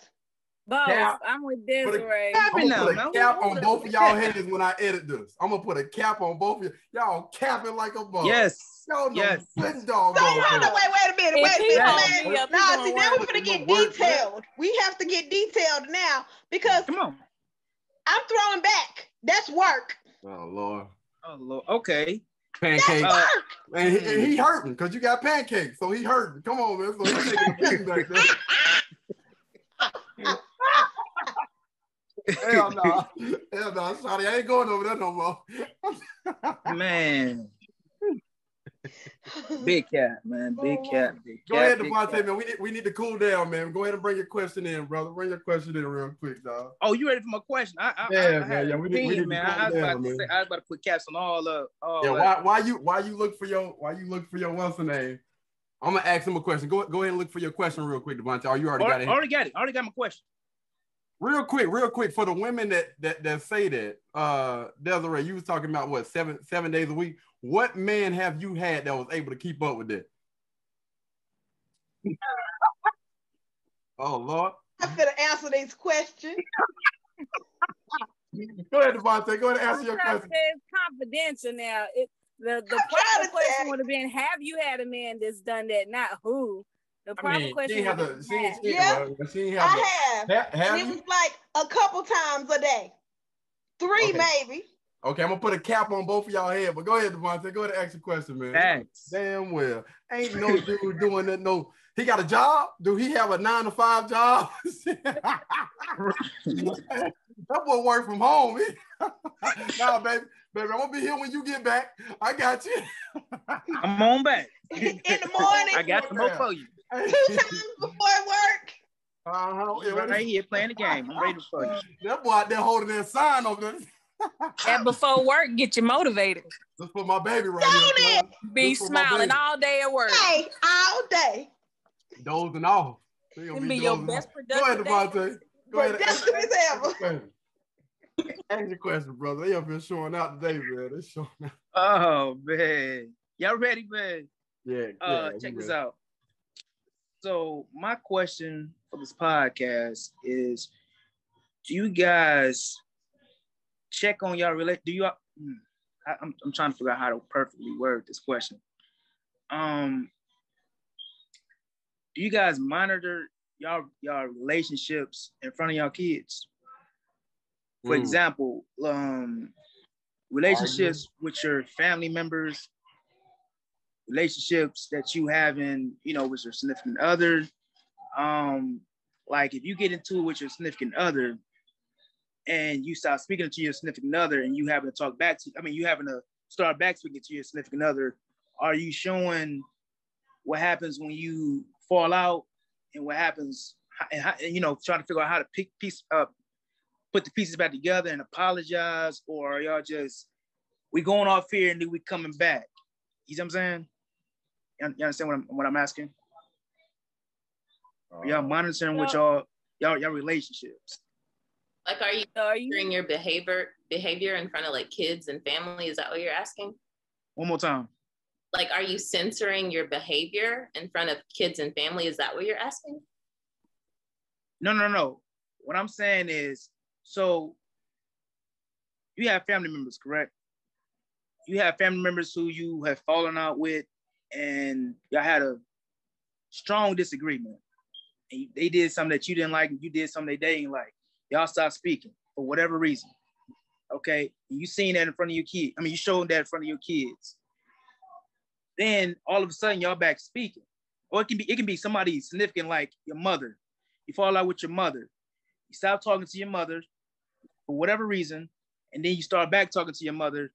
I'm with Desiree. I'm gonna put a cap on both of y'all heads when I edit this. I'm gonna put a cap on both of you. Y'all capping like a bug. Yes. Y'all know yes. Good dog. So hold on, wait a minute, man. Now, see, now we're gonna get detailed. We have to get detailed now because come on. I'm throwing back. That's work. Oh Lord. Okay. Pancakes. And he hurting because you got pancakes, so he hurting. Come on, man. So he's taking a beating back there. Hell no, Shawty, I ain't going over there no more. Man. Big cat, man. Big cat. Go ahead, Devontae, man. We need to cool down, man. Go ahead and bring your question in, brother. Bring your question in real quick, dog. Oh, you ready for my question? Yeah. We need to man. I was about to put caps on all. Why you look for your what's the name? I'm gonna ask him a question. Go ahead and look for your question real quick, Devontae. Oh, you already got it. Already got it. Already got my question. Real quick for the women that say that, Desiree, you was talking about what, seven days a week. What man have you had that was able to keep up with that? Oh Lord. I'm gonna answer this question. Go ahead, Devontae. Go ahead and answer your question. It's confidential now. The proper question would have been, have you had a man that's done that? Not who. The proper question. I have. It was like a couple times a day. 3 maybe. Okay, I'm gonna put a cap on both of y'all head, but go ahead, Devontae. Go ahead and ask your question, man. Thanks. Damn well. Ain't no dude doing that. No, he got a job? Do he have a 9-to-5 job? That boy work from home. Nah, baby, I'm gonna be here when you get back. I got you. I'm on back. In the morning. I got some more for you. 2 times before work. Right here playing the game. I'm ready for you. That boy out there holding that sign over there. That before work get you motivated. Just for my baby right here. Be smiling all day at work. Hey, all day. Dozing off. It'll be your best productive. Go ahead, Devontae. Go ahead. Productive as ever. Ask your question, brother. They have been showing out today, man. They're showing out. Oh, man. Y'all ready, man? Yeah. Check this out. So my question for this podcast is, do you guys check on y'all I'm trying to figure out how to perfectly word this question. Do you guys monitor y'all relationships in front of y'all kids? For example, relationships with your family members, relationships that you have in, with your significant other. Like if you get into it with your significant other and you start speaking to your significant other and you having to talk back to, you having to start back speaking to your significant other, are you showing what happens when you fall out and what happens, and trying to figure out how to put the pieces back together and apologize, or are y'all just, we going off here and then we coming back? You know what I'm saying? You understand what I'm asking? Y'all monitoring with y'all relationships? Like, are you monitoring your behavior in front of like kids and family? Is that what you're asking? One more time. Like, are you censoring your behavior in front of kids and family? Is that what you're asking? No. What I'm saying is, so you have family members, correct? You have family members who you have fallen out with and y'all had a strong disagreement. And they did something that you didn't like and you did something they didn't like. Y'all stopped speaking for whatever reason. Okay? And you seen that in front of your kids. You showed that in front of your kids. Then all of a sudden y'all back speaking. Or it can be somebody significant like your mother. You fall out with your mother. You stop talking to your mother for whatever reason, and then you start back talking to your mother.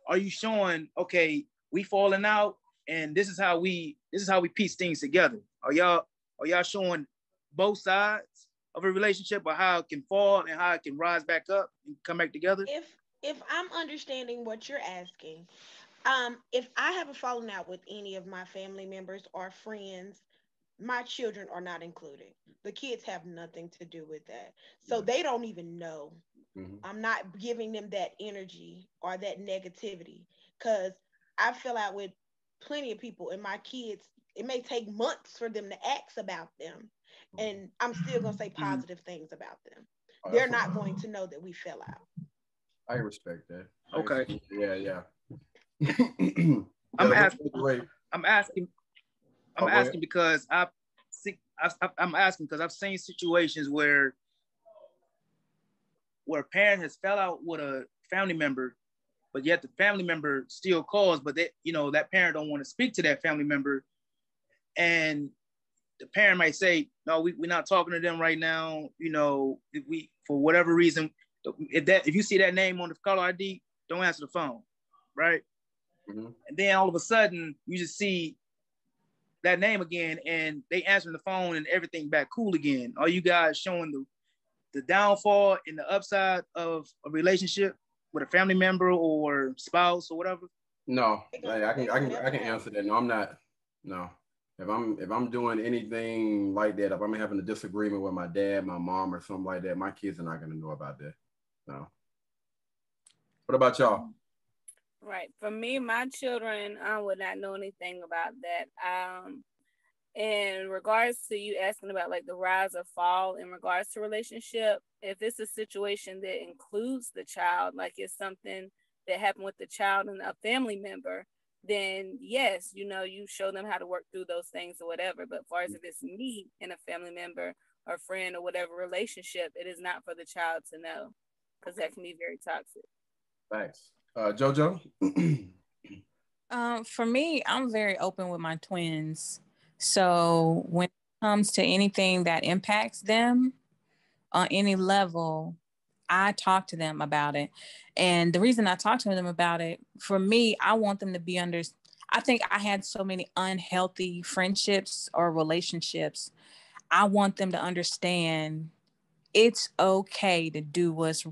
Are you showing, okay, we falling out and this is how we piece things together? Are y'all showing both sides of a relationship, or how it can fall and how it can rise back up and come back together? If I'm understanding what you're asking, if I have a falling out with any of my family members or friends, my children are not included. The kids have nothing to do with that. So they don't even know. Mm-hmm. I'm not giving them that energy or that negativity, because I fell out with plenty of people, and my kids, it may take months for them to ask about them. And I'm still going to say positive things about them. They're not going to know that we fell out. I respect that. Okay. Yeah. I'm asking because I've seen situations where a parent has fell out with a family member, but yet the family member still calls, but that parent don't want to speak to that family member, and the parent might say, no, we're not talking to them right now. If we, for whatever reason, if you see that name on the caller ID, don't answer the phone, right? Mm-hmm. And then all of a sudden, you just see that name again, and they answering the phone, and everything back cool again. Are you guys showing the downfall and the upside of a relationship with a family member or spouse or whatever? No, I can answer that. No, I'm not. No. If I'm doing anything like that, if I'm having a disagreement with my dad, my mom, or something like that, my kids are not going to know about that. No. What about y'all? Right. For me, my children would not know anything about that. In regards to you asking about like the rise or fall in regards to relationship, if it's a situation that includes the child, like it's something that happened with the child and a family member, then yes, you show them how to work through those things or whatever. But as far as if it's me and a family member or friend or whatever relationship, it is not for the child to know, because that can be very toxic. Thanks. JoJo? For me, I'm very open with my twins. So when it comes to anything that impacts them on any level, I talk to them about it. And the reason I talk to them about it, for me, I want them to be I think I had so many unhealthy friendships or relationships. I want them to understand it's okay to do what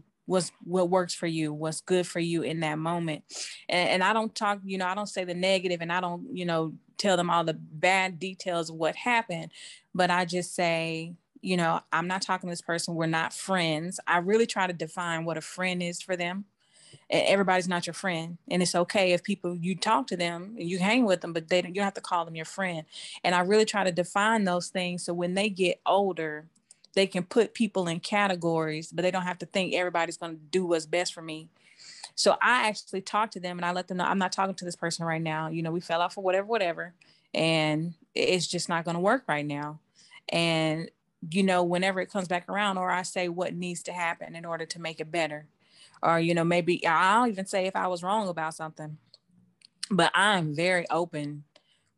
works for you, what's good for you in that moment. And I don't talk, I don't say the negative, and I don't, tell them all the bad details of what happened, but I just say, I'm not talking to this person. We're not friends. I really try to define what a friend is for them. Everybody's not your friend. And it's okay if you talk to them and you hang with them, but you don't have to call them your friend. And I really try to define those things so when they get older, they can put people in categories, but they don't have to think everybody's going to do what's best for me. So I actually talked to them and I let them know I'm not talking to this person right now. You know, we fell out for whatever, and it's just not going to work right now. And, you know, whenever it comes back around, or I say what needs to happen in order to make it better, or, you know, maybe I'll even say if I was wrong about something, but I'm very open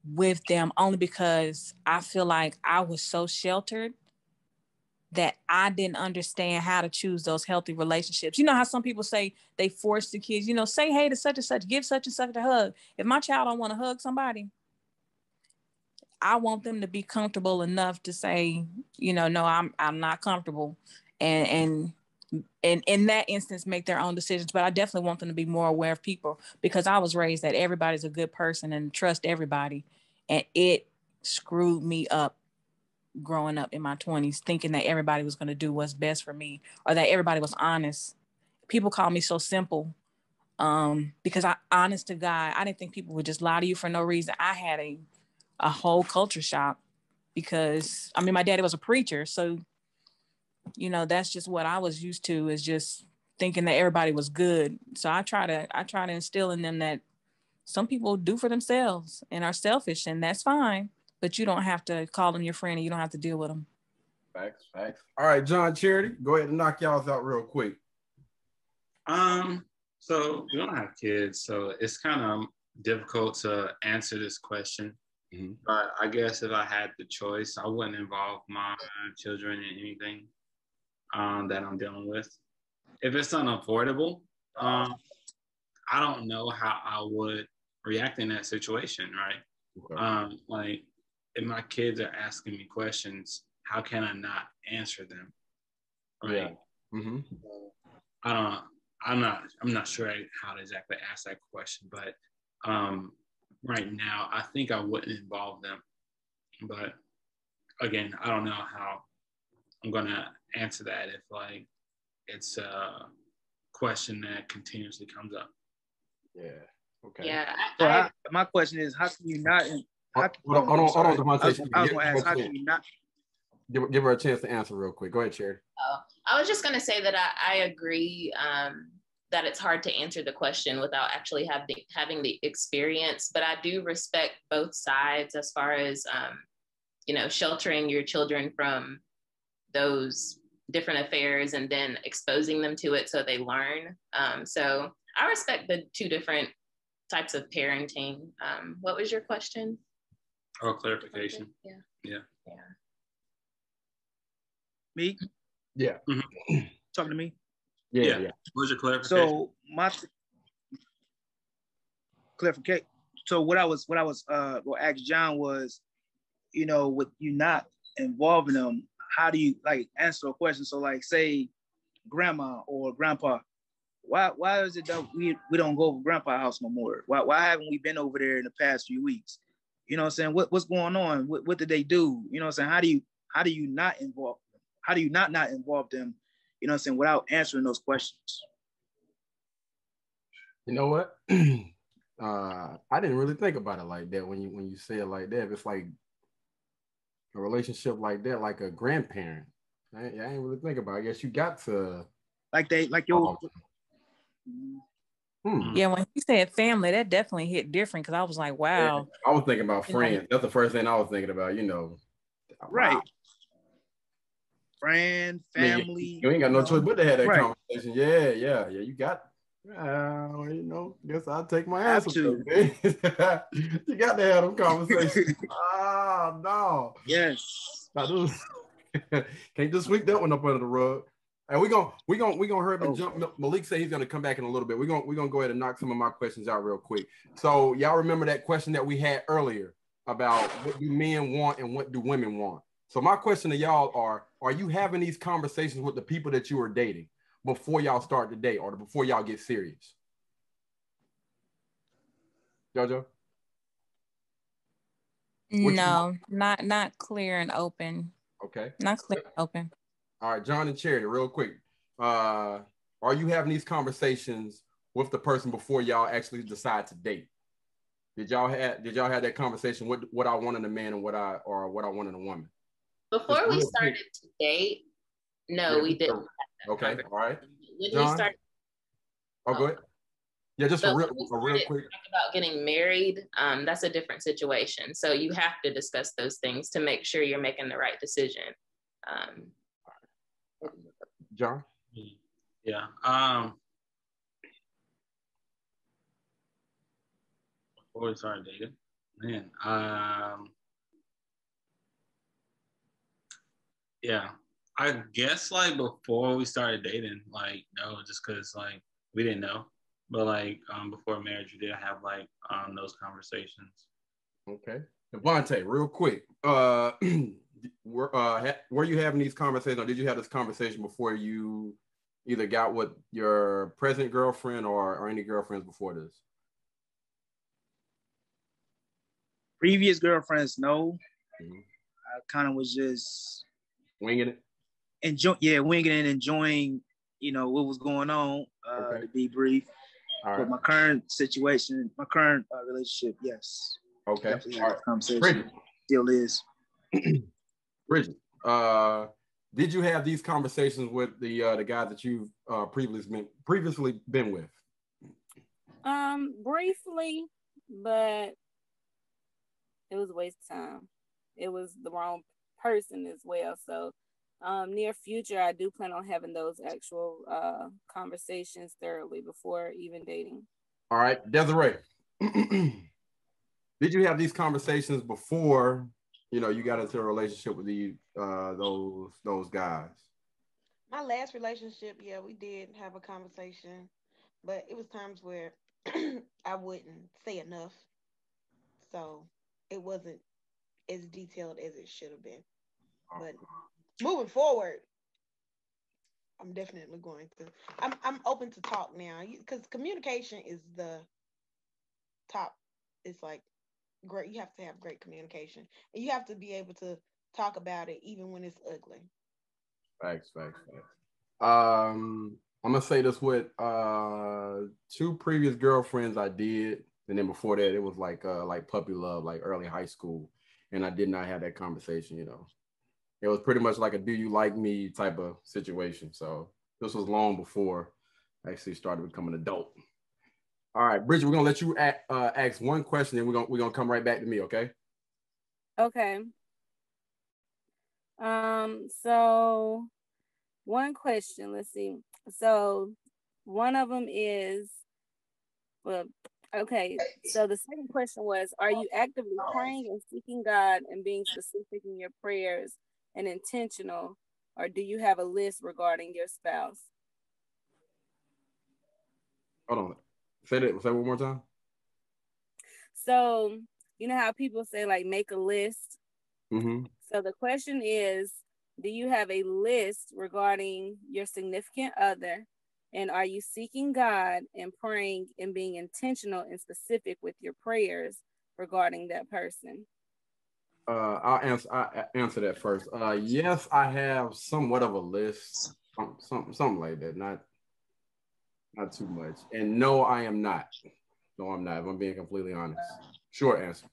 with them only because I feel like I was so sheltered that I didn't understand how to choose those healthy relationships. You know how some people say they force the kids, you know, say hey to such and such, give such and such a hug. If my child don't want to hug somebody, I want them to be comfortable enough to say, you know, no, I'm not comfortable. And in that instance, make their own decisions. But I definitely want them to be more aware of people, because I was raised that everybody's a good person and trust everybody. And it screwed me up growing up in my 20s, thinking that everybody was going to do what's best for me, or that everybody was honest. People call me so simple because honest to God, I didn't think people would just lie to you for no reason. I had a whole culture shock because, I mean, my daddy was a preacher. So, you know, that's just what I was used to, is just thinking that everybody was good. So I try to instill in them that some people do for themselves and are selfish, and that's fine. But you don't have to call them your friend, and you don't have to deal with them. Facts. All right, John, Charity, go ahead and knock y'all out real quick. So we don't have kids, so it's kind of difficult to answer this question. Mm-hmm. But I guess if I had the choice, I wouldn't involve my children in anything that I'm dealing with. If it's unavoidable, I don't know how I would react in that situation, right? Okay. Like, if my kids are asking me questions, how can I not answer them? Right. Yeah. Mm-hmm. I'm not sure how to exactly ask that question, but right now I think I wouldn't involve them. But again, I don't know how I'm gonna answer that if like it's a question that continuously comes up. Yeah. Okay. Yeah. So my question is, how can you not? Hold on, Devontae. I was going to ask, how can you not? Give her a chance to answer real quick. Go ahead, Charity. I was just going to say that I agree that it's hard to answer the question without actually having the experience. But I do respect both sides as far as, you know, sheltering your children from those different affairs and then exposing them to it so they learn. So I respect the two different types of parenting. What was your question? Oh, clarification. Yeah. Me? Yeah. Mm-hmm. Talking to me? Yeah. What was your clarification? So my clarification. So what I was going to ask John was, you know, with you not involving them, how do you like answer a question? So like, say grandma or grandpa, why is it that we don't go over grandpa's house no more? Why haven't we been over there in the past few weeks? You know what I'm saying? What's going on? What did they do? You know what I'm saying? How do you not involve them? How do you not involve them? You know what I'm saying? Without answering those questions. You know what? I didn't really think about it like that when you say it like that. It's like a relationship like that, like a grandparent. I ain't really think about it. I guess you got to Yeah, when you said family, that definitely hit different because I was like, wow. Yeah, I was thinking about friends. That's the first thing I was thinking about, you know. Right. Wow. Friend, family. I mean, you ain't got no choice but to have that conversation. Yeah. You got, you know, guess I'll take my answer. You got to have them conversations. No. Yes. Can't just sweep that one up under the rug. And we're gonna hurry up and jump. Malik said he's gonna come back in a little bit. We're gonna go ahead and knock some of my questions out real quick. So y'all remember that question that we had earlier about what do men want and what do women want? So my question to y'all are you having these conversations with the people that you are dating before y'all start the date or before y'all get serious? JoJo? No, not clear and open. Okay. Not clear and open. All right, John and Charity, real quick. Are you having these conversations with the person before y'all actually decide to date? Did y'all have that conversation? What I want in a man and what I want in a woman? Before we started to date, no, we didn't. Okay, all right. When we started, go ahead. Yeah, just a real quick. Talk about getting married. That's a different situation. So you have to discuss those things to make sure you're making the right decision. John? Yeah. Before we started dating, man. Yeah. I guess like before we started dating, like no, just because like we didn't know. But like before marriage, we did have like those conversations. Okay. Devontae, real quick. Were you having these conversations, or did you have this conversation before you either got with your present girlfriend or any girlfriends before this? Previous girlfriends, no. I kind of was just winging it. Winging it and enjoying, what was going on. To be brief. All right. But my current situation, my current relationship, yes. Okay. All right. Conversation. Bridget. Still is. Bridget, did you have these conversations with the guys that you've previously been with? Briefly, but it was a waste of time. It was the wrong person as well. So near future, I do plan on having those actual conversations thoroughly before even dating. All right, Desiree, did you have these conversations before you got into a relationship with those guys? My last relationship, yeah, we did have a conversation, but it was times where I wouldn't say enough, so it wasn't as detailed as it should have been. But moving forward, I'm definitely going to. I'm open to talk now because communication is the top. It's like great. You have to have great communication, and you have to be able to talk about it even when it's ugly. Facts. I'm gonna say this with 2 previous girlfriends I did, and then before that it was like puppy love, like early high school, and I did not have that conversation. It was pretty much like a "do you like me" type of situation. So this was long before I actually started becoming an adult. All right, Bridget, we're gonna let you ask one question, and we're gonna come right back to me, okay? Okay. So one question, let's see. So one of them is, well, okay. So the second question was, are you actively praying and seeking God and being specific in your prayers and intentional, or do you have a list regarding your spouse? Hold on. Say that one more time. So you know how people say like make a list? Mm-hmm. So the question is, do you have a list regarding your significant other? And are you seeking God and praying and being intentional and specific with your prayers regarding that person? I'll answer that first. Yes, I have somewhat of a list, something like that. Not too much. And no, I am not. No, I'm not. If I'm being completely honest. Short answer.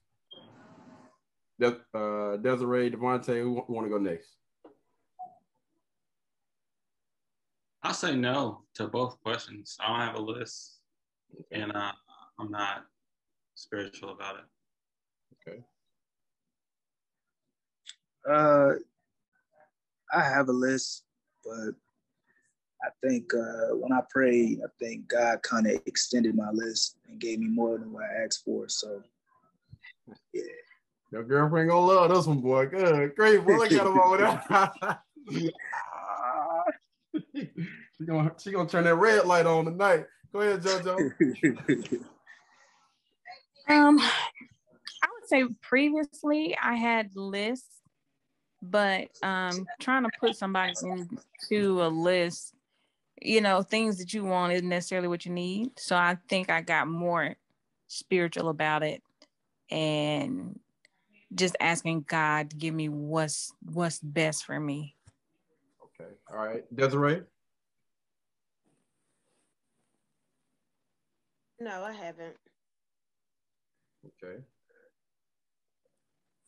Desiree, Devontae, who want to go next? I'll say no to both questions. I don't have a list, and I'm not spiritual about it. Okay. I have a list, but I think when I prayed, I think God kind of extended my list and gave me more than what I asked for. So, yeah. Your girlfriend gonna love this one, boy. Good, great, boy. Look at him over there. She gonna turn that red light on tonight. Go ahead, JoJo. I would say previously I had lists, but trying to put somebody into a list, things that you want isn't necessarily what you need. So I think I got more spiritual about it and just asking God to give me what's best for me. Okay. All right. Desiree? No, I haven't. Okay.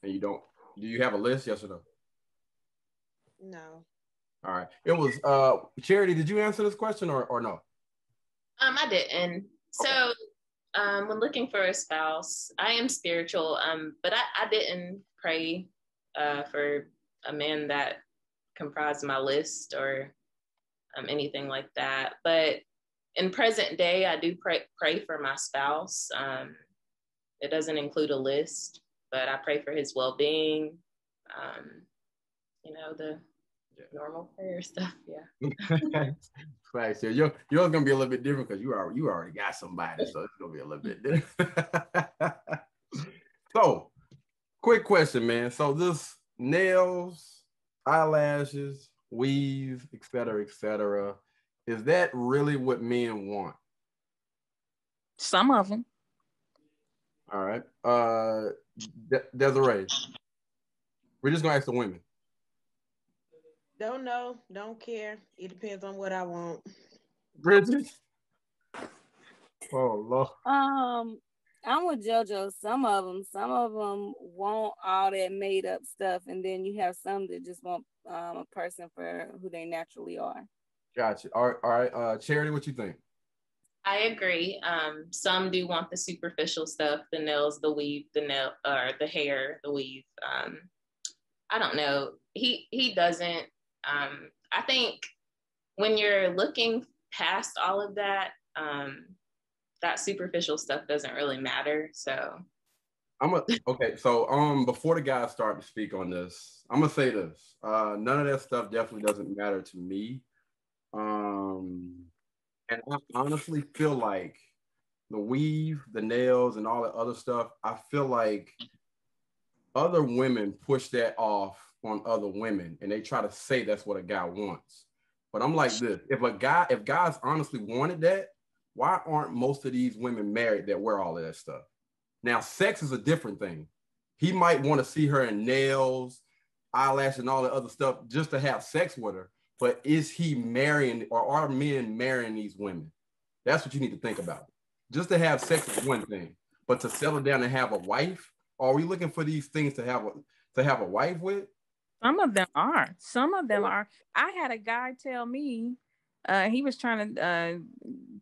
And you don't? Do you have a list? Yes or no? No. All right. It was Charity. Did you answer this question or no? I didn't. So when looking for a spouse, I am spiritual, but I didn't pray for a man that comprised my list or anything like that. But in present day, I do pray for my spouse. It doesn't include a list, but I pray for his well-being. The normal prayer stuff. Yeah. Right. So yours gonna be a little bit different because you already got somebody, so it's gonna be a little bit different. So, quick question, man. So this nails, eyelashes, weave, etc., is that really what men want? Some of them. All right. Desiree, we're just gonna ask the women. Don't know, don't care. It depends on what I want. Bridget? Oh, Lord. I'm with JoJo. Some of them want all that made up stuff, and then you have some that just want a person for who they naturally are. Gotcha. All right. Charity, what you think? I agree. Some do want the superficial stuff, the nails, the weave, the hair, the weave. I don't know. He doesn't. I think when you're looking past all of that, that superficial stuff doesn't really matter. So okay. So before the guys start to speak on this, I'm gonna say this. None of that stuff definitely doesn't matter to me. And I honestly feel like the weave, the nails, and all the other stuff, I feel like other women push that off on other women, and they try to say that's what a guy wants. But I'm like this: if guys honestly wanted that, why aren't most of these women married that wear all of that stuff? Now, sex is a different thing. He might want to see her in nails, eyelash, and all the other stuff just to have sex with her. But is he marrying, or are men marrying these women? That's what you need to think about. Just to have sex is one thing, but to settle down and have a wife, are we looking for these things to have a wife with? Some of them are. Some of them are. I had a guy tell me, he was trying to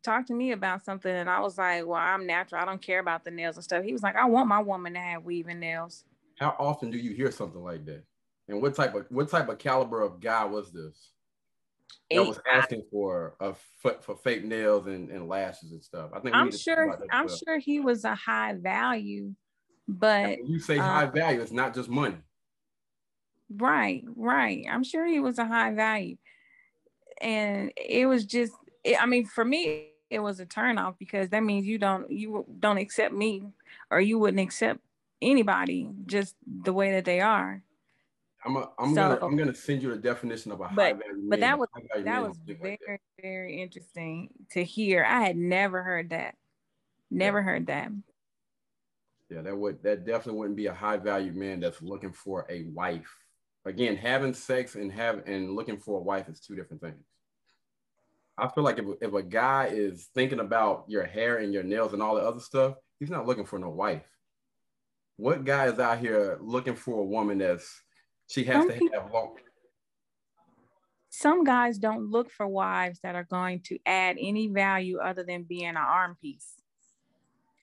talk to me about something, and I was like, well, I'm natural. I don't care about the nails and stuff. He was like, I want my woman to have weaving nails. How often do you hear something like that? And what type of caliber of guy was this? That was asking for fake nails and lashes and stuff. I think I'm sure he was a high value, but when you say high value, it's not just money. Right. I'm sure he was a high value. And it was just, for me, it was a turnoff because that means you don't accept me, or you wouldn't accept anybody just the way that they are. I'm gonna send you a definition of a high value man. But that was very, very interesting to hear. I had never heard that. Heard that. Yeah, that definitely wouldn't be a high value man that's looking for a wife. Again, having sex and looking for a wife is two different things. I feel like if a guy is thinking about your hair and your nails and all the other stuff, he's not looking for no wife. What guy is out here looking for a woman she has to have long? Some guys don't look for wives that are going to add any value other than being an arm piece.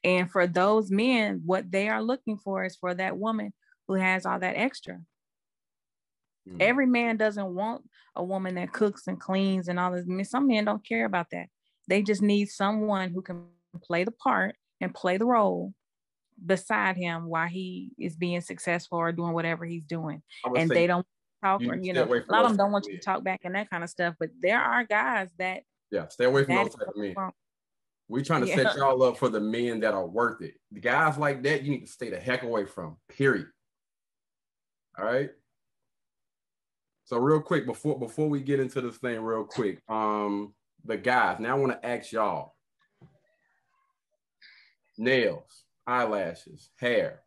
And for those men, what they are looking for is for that woman who has all that extra. Every man doesn't want a woman that cooks and cleans and all this. Some men don't care about that. They just need someone who can play the part and play the role beside him while he is being successful or doing whatever he's doing. And they don't talk, or a lot of them don't want you to talk back and that kind of stuff. But there are guys that stay away from those type of men. We're trying to set y'all up for the men that are worth it. The guys like that, you need to stay the heck away from. Period. All right. So real quick, before we get into this thing real quick, the guys, now I want to ask y'all, nails, eyelashes, hair,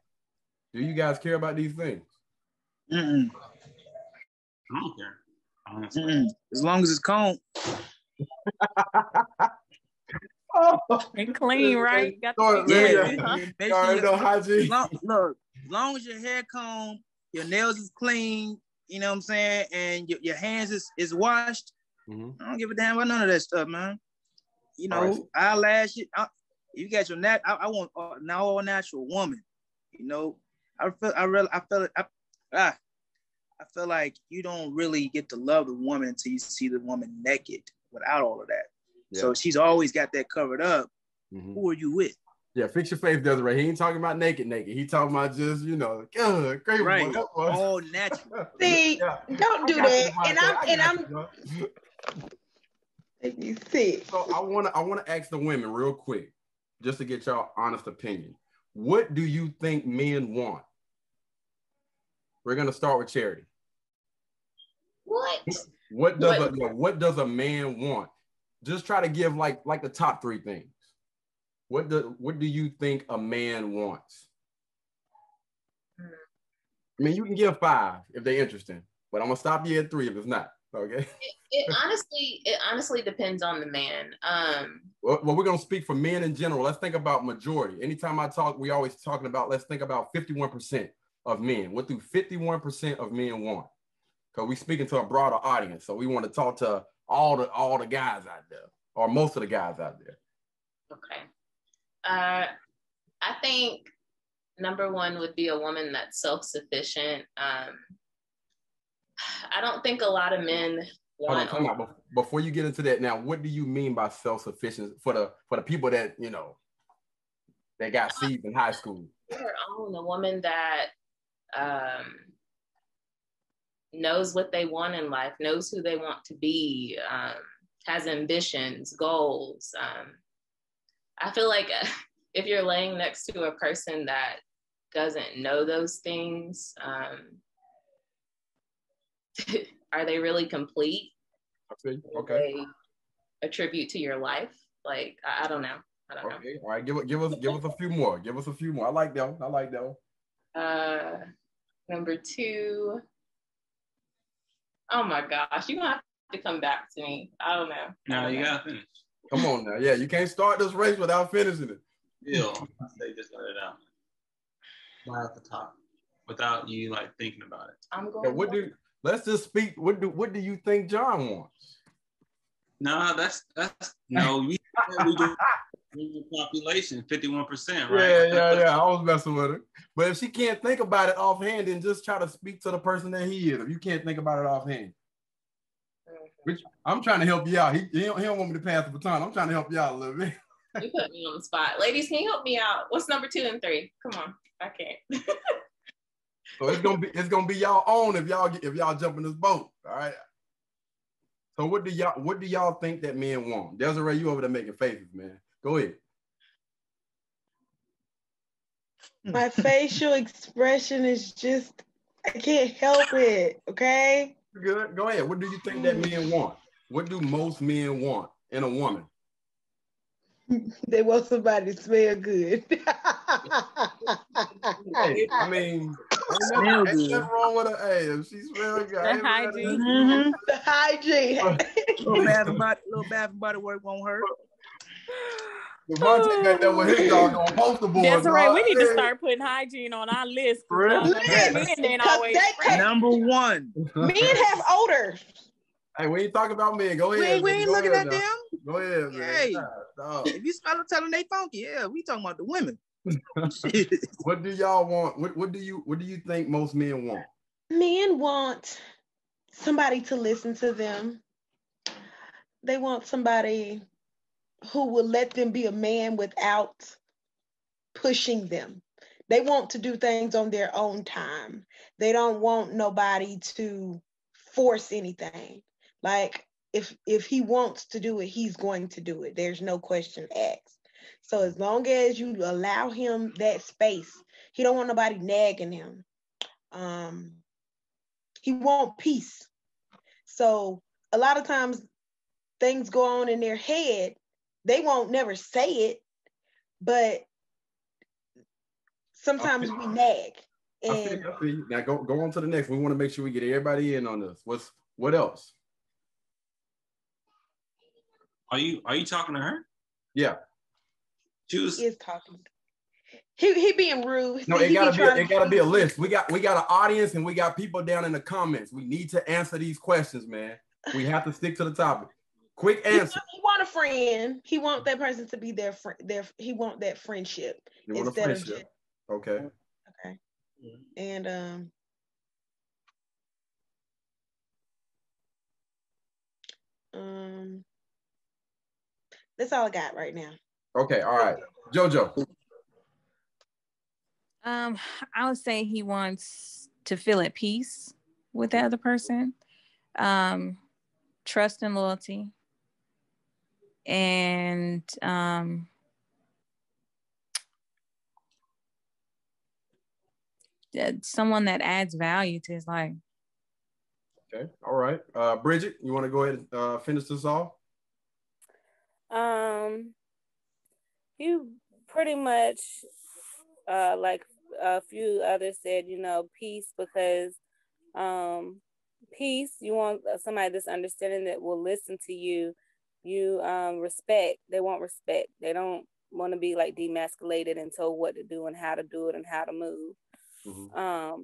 do you guys care about these things? I don't care, honestly. As long as it's combed. And clean, right? Got hygiene. Look, as long as your hair combed, your nails is clean, you know what I'm saying, and your hands is washed. I don't give a damn about none of that stuff, man. Eyelashes. You got your I want an all natural woman. You know, I feel like you don't really get to love the woman until you see the woman naked without all of that. Yeah. So she's always got that covered up. Mm-hmm. Who are you with? Yeah, fix your face, Desiree. He ain't talking about naked. He talking about just, great right. All natural. See, don't do that. And I'm you see. So I wanna ask the women real quick, just to get y'all honest opinion. What do you think men want? We're gonna start with Charity. What does a man want? Just try to give like the top 3 things. What do you think a man wants? I mean, you can give 5 if they're interested, but I'm gonna stop you at 3 if it's not. Okay. It honestly depends on the man. Well, we're gonna speak for men in general. Let's think about majority. Anytime I talk, we always talking about. Let's think about 51% of men. What do 51% of men want? Because we're speaking to a broader audience, so we want to talk to all the guys out there, or most of the guys out there. Okay. I think number 1 would be a woman that's self-sufficient. I don't think a lot of men want. Hold on. Before you get into that, now, what do you mean by self-sufficient for the people that they got seeds in high school? Her own, a woman that knows what they want in life, knows who they want to be, has ambitions, goals. I feel like if you're laying next to a person that doesn't know those things, are they really complete? Okay. They attribute to your life? Like, I don't know. Okay. All right. Give us a few more. Give us a few more. I like that one. Number 2. Oh my gosh, you're gonna have to come back to me. I don't know. No, you gotta finish. Come on now. Yeah, you can't start this race without finishing it. Yeah, I say just let it out. Right off the top. Without you thinking about it. I'm going. Let's just speak. What do you think John wants? No, that's no. We do population 51%, right? Yeah. I was messing with her. But if she can't think about it offhand, then just try to speak to the person that he is. If you can't think about it offhand, which I'm trying to help you out. He don't want me to pass the baton. I'm trying to help you out a little bit. You put me on the spot, ladies. Can you help me out? What's number 2 and 3? Come on, I can't. So it's gonna be y'all own if y'all jump in this boat. All right. So what do y'all think that men want? Desiree, you over there making faces, man. Go ahead. My facial expression is just, I can't help it. Okay. Good. Go ahead. What do you think that men want? What do most men want in a woman? They want somebody to smell good. Hey, I mean, ain't nothing wrong with her. Hey, if she smells good. The hygiene. Mm-hmm. The hygiene. Little bath and body work won't hurt. Devontae got that with his dog on poster board. Desiree, we need to start putting hygiene on our list. Men ain't always number 1. Men have odor. Hey, we ain't talking about men. Go ahead. We ain't looking at them. Go ahead, man. Hey, if you smell them, tell them they funky. Yeah, we talking about the women. What do y'all want? What do you think most men want? Men want somebody to listen to them. They want somebody who will let them be a man without pushing them. They want to do things on their own time. They don't want nobody to force anything. Like if he wants to do it, he's going to do it. There's no question asked. So as long as you allow him that space, he don't want nobody nagging him. He want peace. So a lot of times things go on in their head. They won't never say it, but sometimes we nag. And I see. Now go on to the next. We want to make sure we get everybody in on this. What else? Are you talking to her? Yeah. He is talking. He being rude. No, it gotta be a list. We got an audience and we got people down in the comments. We need to answer these questions, man. We have to stick to the topic. Quick answer. He want a friend. He want that person to be their friend. He want that friendship instead of just. Okay. Okay. And that's all I got right now. Okay. All right. JoJo. I would say he wants to feel at peace with the other person. Trust and loyalty. And someone that adds value to his life. Okay. All right. Bridget, you want to go ahead and finish this off? You pretty much, like a few others said, peace, because peace, you want somebody that's understanding, that will listen to you. Respect. They want respect. They don't want to be like demasculated and told what to do and how to do it and how to move. Mm-hmm.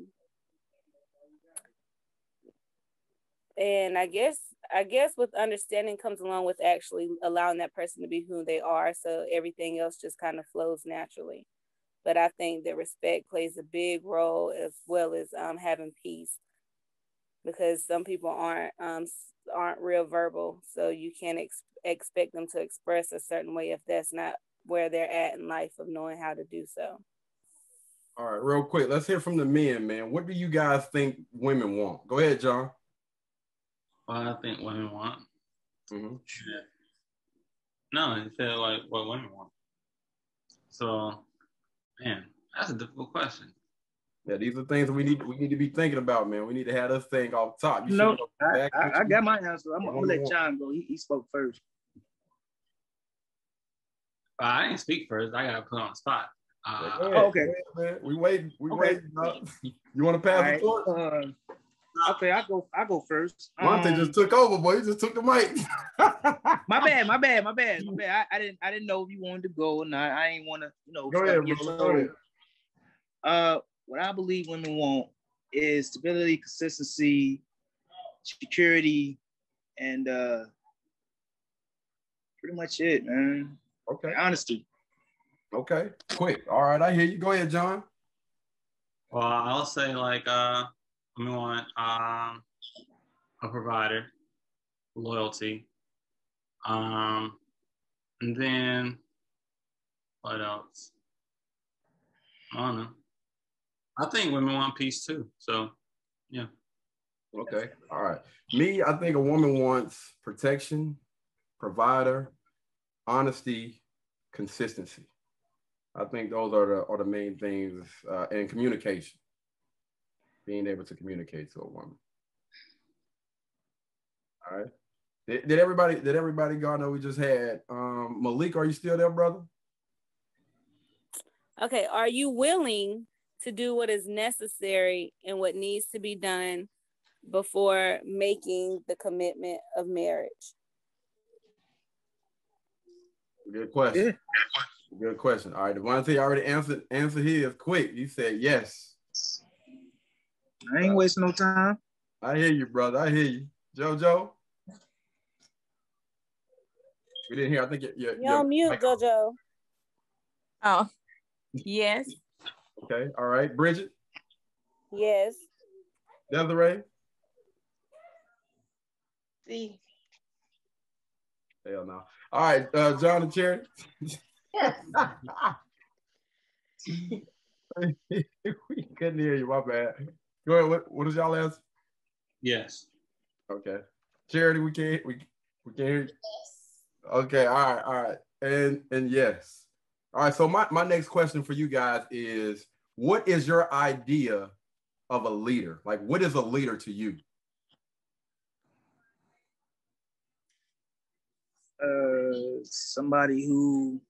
And I guess with understanding comes along with actually allowing that person to be who they are, so everything else just kind of flows naturally. But I think that respect plays a big role, as well as having peace, because some people aren't real verbal, so you can't expect them to express a certain way if that's not where they're at in life, of knowing how to do so. All right, real quick, let's hear from the men, man. What do you guys think women want? Go ahead, John. Well, I think women want. Mm-hmm. Yeah. No, you feel like what women want. So, man, that's a difficult question. Yeah, these are things that we need to be thinking about, man. We need to have us think off the top. I got my answer. I'm gonna let John go. He spoke first. I didn't speak first. I gotta put on the spot. Okay. Man. We waiting. You want to pass the torch? Okay, I go first. Monte just took over, boy. He just took the mic. My bad. I didn't know if you wanted to go or not. I ain't want to, Go ahead, bro. Go ahead. What I believe women want is stability, consistency, security, and pretty much it, man. Okay. Honesty. Okay. Quick. All right, I hear you. Go ahead, John. Well, I'll say we want a provider, loyalty, and then what else? I don't know. I think women want peace too. So, yeah. Okay. All right. Me, I think a woman wants protection, provider, honesty, consistency. I think those are the main things, and communication. Being able to communicate to a woman. All right. Did everybody go? I know we just had Malik. Are you still there, brother? Okay. Are you willing to do what is necessary and what needs to be done before making the commitment of marriage? Good question. Yeah. Good question. All right. Devontae already answered his quick. He said yes. I ain't wasting no time. I hear you, brother. I hear you. JoJo? We didn't hear. I think you're on mute, JoJo. Oh, yes. Okay. All right. Bridget? Yes. Desiree? See. Hell no. All right. John and Cherry? Yes. We couldn't hear you. My bad. Go ahead. What is y'all answer? Yes. Okay. Charity, we can't hear you. Yes. Okay. All right. And yes. All right. So my next question for you guys is, what is your idea of a leader? Like, what is a leader to you? Somebody who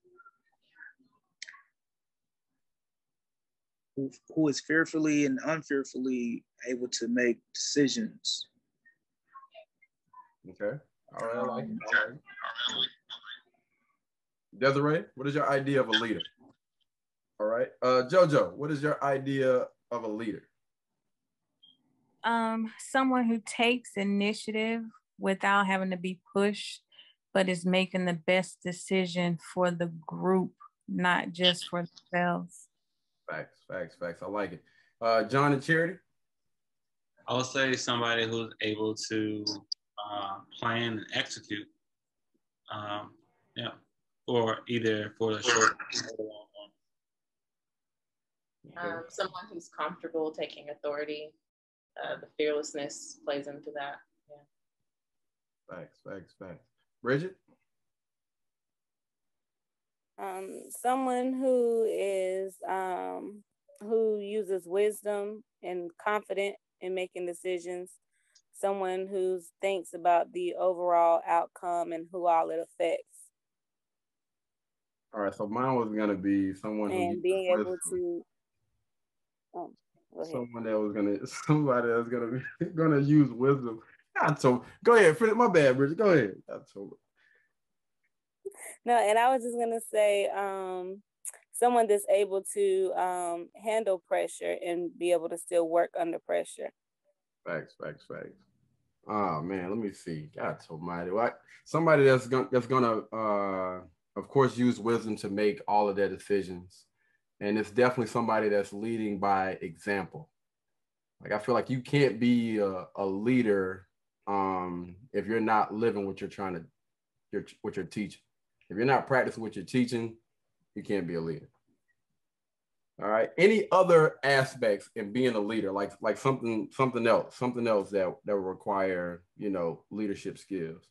is fearfully and unfearfully able to make decisions. Okay. All right. I like it. All right. Desiree, what is your idea of a leader? All right. JoJo, what is your idea of a leader? Someone who takes initiative without having to be pushed but it's making the best decision for the group, not just for themselves. Facts. I like it. John and Charity? I would say somebody who's able to plan and execute. Or either for the short or the long run. Someone who's comfortable taking authority. The fearlessness plays into that. Yeah. Facts. Bridget? Someone who is who uses wisdom and confident in making decisions. Someone who thinks about the overall outcome and who all it affects. All right, so mine was gonna be someone and being able to. Somebody that's gonna use wisdom. Go ahead, finish. My bad, Bridget. Go ahead. No, and I was just gonna say, someone that's able to handle pressure and be able to still work under pressure. Facts. Oh man, let me see. God almighty. What? Somebody that's gonna of course use wisdom to make all of their decisions. And it's definitely somebody that's leading by example. Like, I feel like you can't be a leader if you're not living what what you're teaching. If you're not practicing what you're teaching, you can't be a leader. All right. Any other aspects in being a leader, like something else that will require, leadership skills?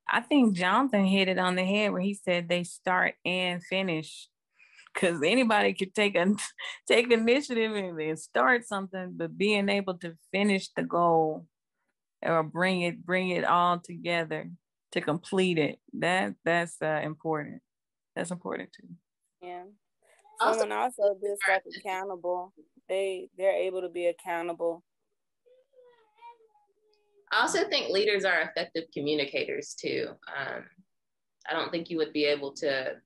I think Jonathan hit it on the head where he said they start and finish. Because anybody could take initiative and start something, but being able to finish the goal or bring it all together to complete it, that's important. That's important too. Yeah. Someone also is like accountable. They're able to be accountable. I also think leaders are effective communicators too. I don't think you would be able to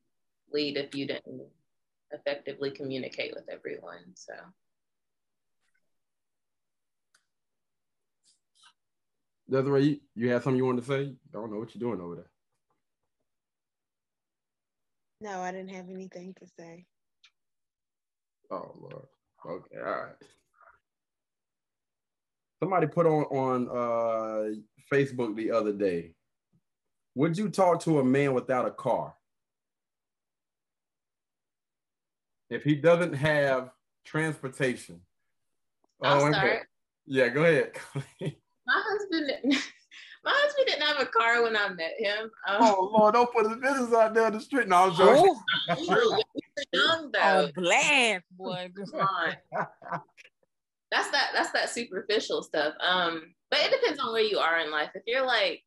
lead if you didn't effectively communicate with everyone. So Desiree, you have something you want to say? I don't know what you're doing over there. No, I didn't have anything to say. Oh Lord. Okay, all right. Somebody put on Facebook the other day, would you talk to a man without a car? If he doesn't have transportation. I'll start. Yeah, go ahead. My husband didn't have a car when I met him. Oh Lord, don't put his business out there in the street. No, I'm joking. You're young though. Oh, blast, boy. That's that superficial stuff. But it depends on where you are in life. If you're like,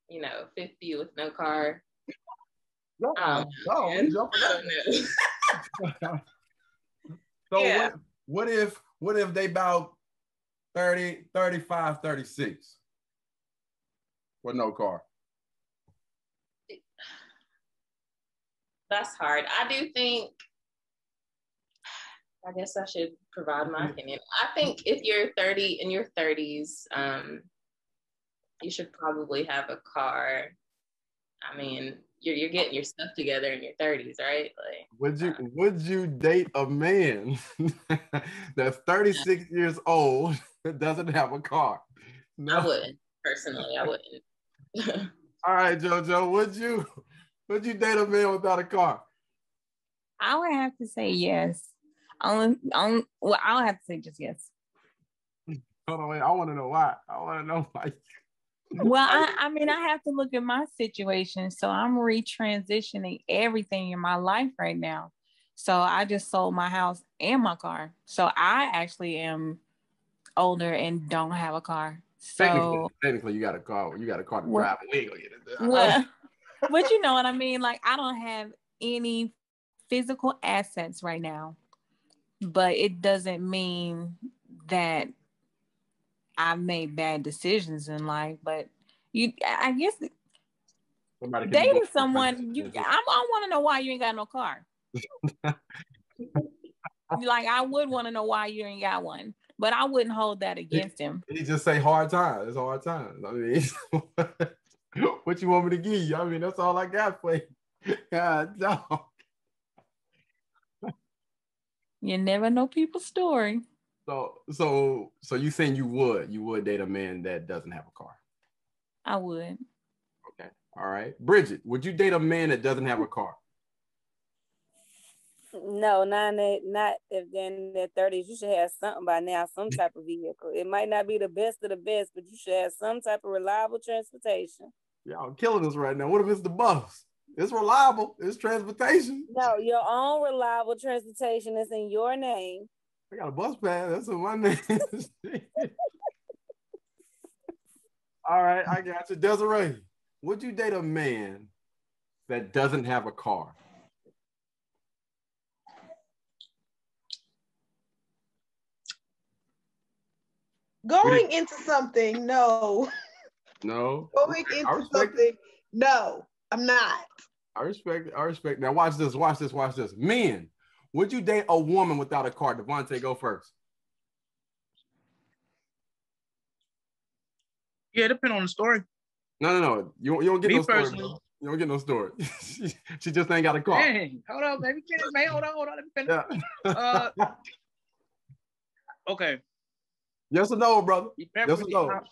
50 with no car. So yeah. What if they about 30, 35, 36 with no car? That's hard. I do think, I guess I should provide my opinion. I think if you're 30 in your 30s, you should probably have a car. I mean, you're getting your stuff together in your 30s, right? Like, would you date a man that's 36 years old that doesn't have a car? No. I wouldn't. Personally, I wouldn't. All right, JoJo, would you date a man without a car? I would have to say yes. I'll have to say just yes. Hold on, wait. I want to know why. Well, I mean, I have to look at my situation. So I'm retransitioning everything in my life right now. So I just sold my house and my car. So I actually am older and don't have a car. So technically you got a car. You got a car to drive. We ain't gonna get it done. Well, but you know what I mean? Like, I don't have any physical assets right now, but it doesn't mean that I've made bad decisions in life. But I guess dating someone, I want to know why you ain't got no car. Like, I would want to know why you ain't got one, but I wouldn't hold that against him. He just say hard times. It's hard times. I mean, What you want me to give you? I mean, that's all I got for you. God, dog. You never know people's story. So you saying you would date a man that doesn't have a car? I would. Okay. All right. Bridget, would you date a man that doesn't have a car? No, not if they're in their 30s. You should have something by now, some type of vehicle. It might not be the best of the best, but you should have some type of reliable transportation. Y'all killing us right now. What if it's the bus? It's reliable. It's transportation. No, your own reliable transportation is in your name. I got a bus pass. That's in my name. All right, I got you. Desiree, would you date a man that doesn't have a car? Going into something, no. No. Going into something, no. I'm not. I respect it. I respect it. Now watch this. Watch this. Watch this. Men, would you date a woman without a car? Devontae, go first. Yeah, depend on the story. No. You don't get Me no story. personally. Bro. You don't get no story. she just ain't got a car. Dang, hold on, baby. Man, hold on. Yeah. Okay. Yes or no, brother? Yes or no? Not.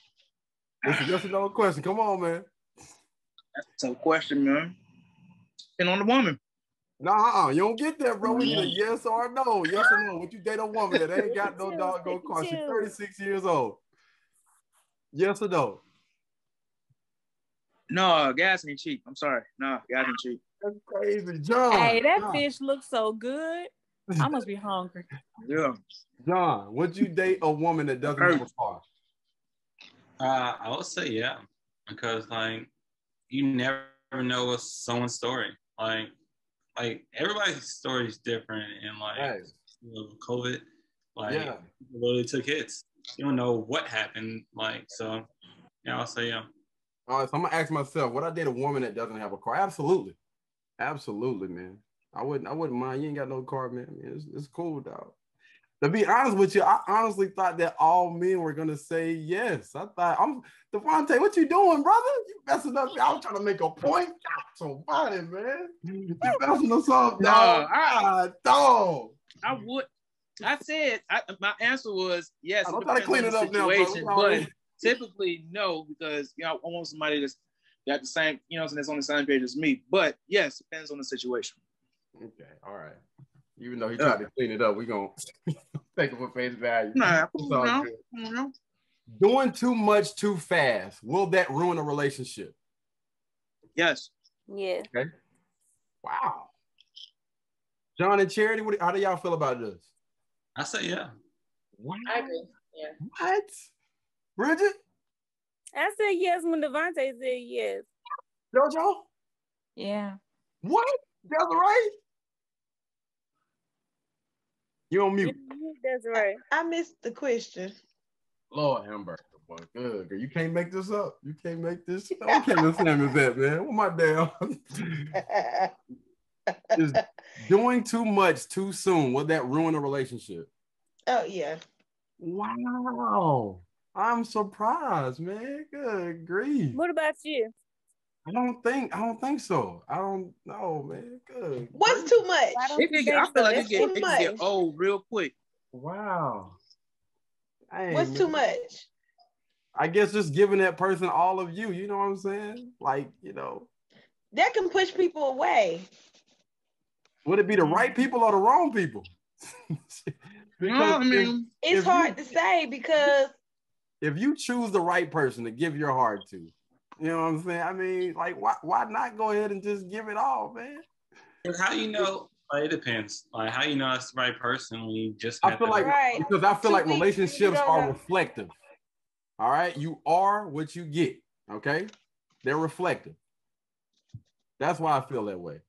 It's a yes or no question. Come on, man. That's a tough question, man. Depend on the woman. No, you don't get that, bro. We need a yes or no. Yes or no. Would you date a woman that ain't got no doggone car? She's 36 years old. Yes or no? No, gas ain't cheap. I'm sorry. No, gas ain't cheap. That's crazy, John. Hey, that fish looks so good. I must be hungry. Yeah. John, would you date a woman that doesn't have a car? I would say yeah, because like you never know what's someone's story. Like everybody's story is different, and like COVID, people literally took hits. You don't know what happened. Like so, yeah, I'll say yeah. All right, so I'm gonna ask myself, would I date a woman that doesn't have a car? Absolutely, man. I wouldn't mind. You ain't got no car, man. I mean, it's cool, dog. To be honest with you, I honestly thought that all men were gonna say yes. I thought, Devontae, what you doing, brother? You messing up. I was trying to make a point. So funny, man. You messing us up, dog. Dog. I would. I said my answer was yes. I'm trying to clean it up now, but typically no, because I want somebody that's got the same, that's on the same page as me. But yes, depends on the situation. Okay, all right. Even though he tried to clean it up, we're going to take it for face value. No. Doing too much too fast, will that ruin a relationship? Yes. Yeah. Okay. Wow. John and Charity, how do y'all feel about this? I say yeah. Wow. I agree. Yeah. What? Bridget? I said yes when Devontae said yes. JoJo? Yeah. What? Desiree? You on mute. That's right. I missed the question. Lord Hamburger, boy. Good. Girl. You can't make this up. You can't make this. I can't understand with that, man. What my damn? Is doing too much too soon, will that ruin a relationship? Oh, yeah. Wow. I'm surprised, man. Good grief. What about you? I don't think so. I don't know, man. Good. What's too much? I feel like it can get old real quick. Wow. What's too much? I guess just giving that person all of you. You know what I'm saying? Like, that can push people away. Would it be the right people or the wrong people? It's hard to say, because if you choose the right person to give your heart to, you know what I'm saying? I mean, like, why not go ahead and just give it all, man? How you know? It depends. Like, how you know it's the right person when you just. Because I feel like relationships are reflective. All right, you are what you get. Okay, they're reflective. That's why I feel that way.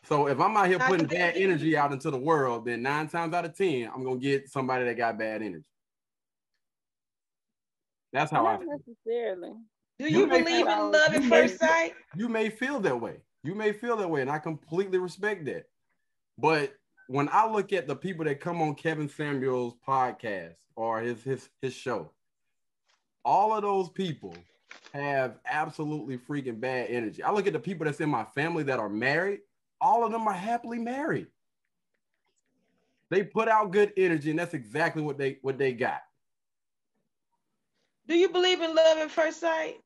So if I'm out here putting bad energy out into the world, then 9 times out of 10, I'm gonna get somebody that got bad energy. That's how I feel. Not necessarily. Do you believe in love at first sight? You may feel that way. And I completely respect that. But when I look at the people that come on Kevin Samuel's podcast or his show, all of those people have absolutely freaking bad energy. I look at the people that's in my family that are married. All of them are happily married. They put out good energy, and that's exactly what they got. Do you believe in love at first sight?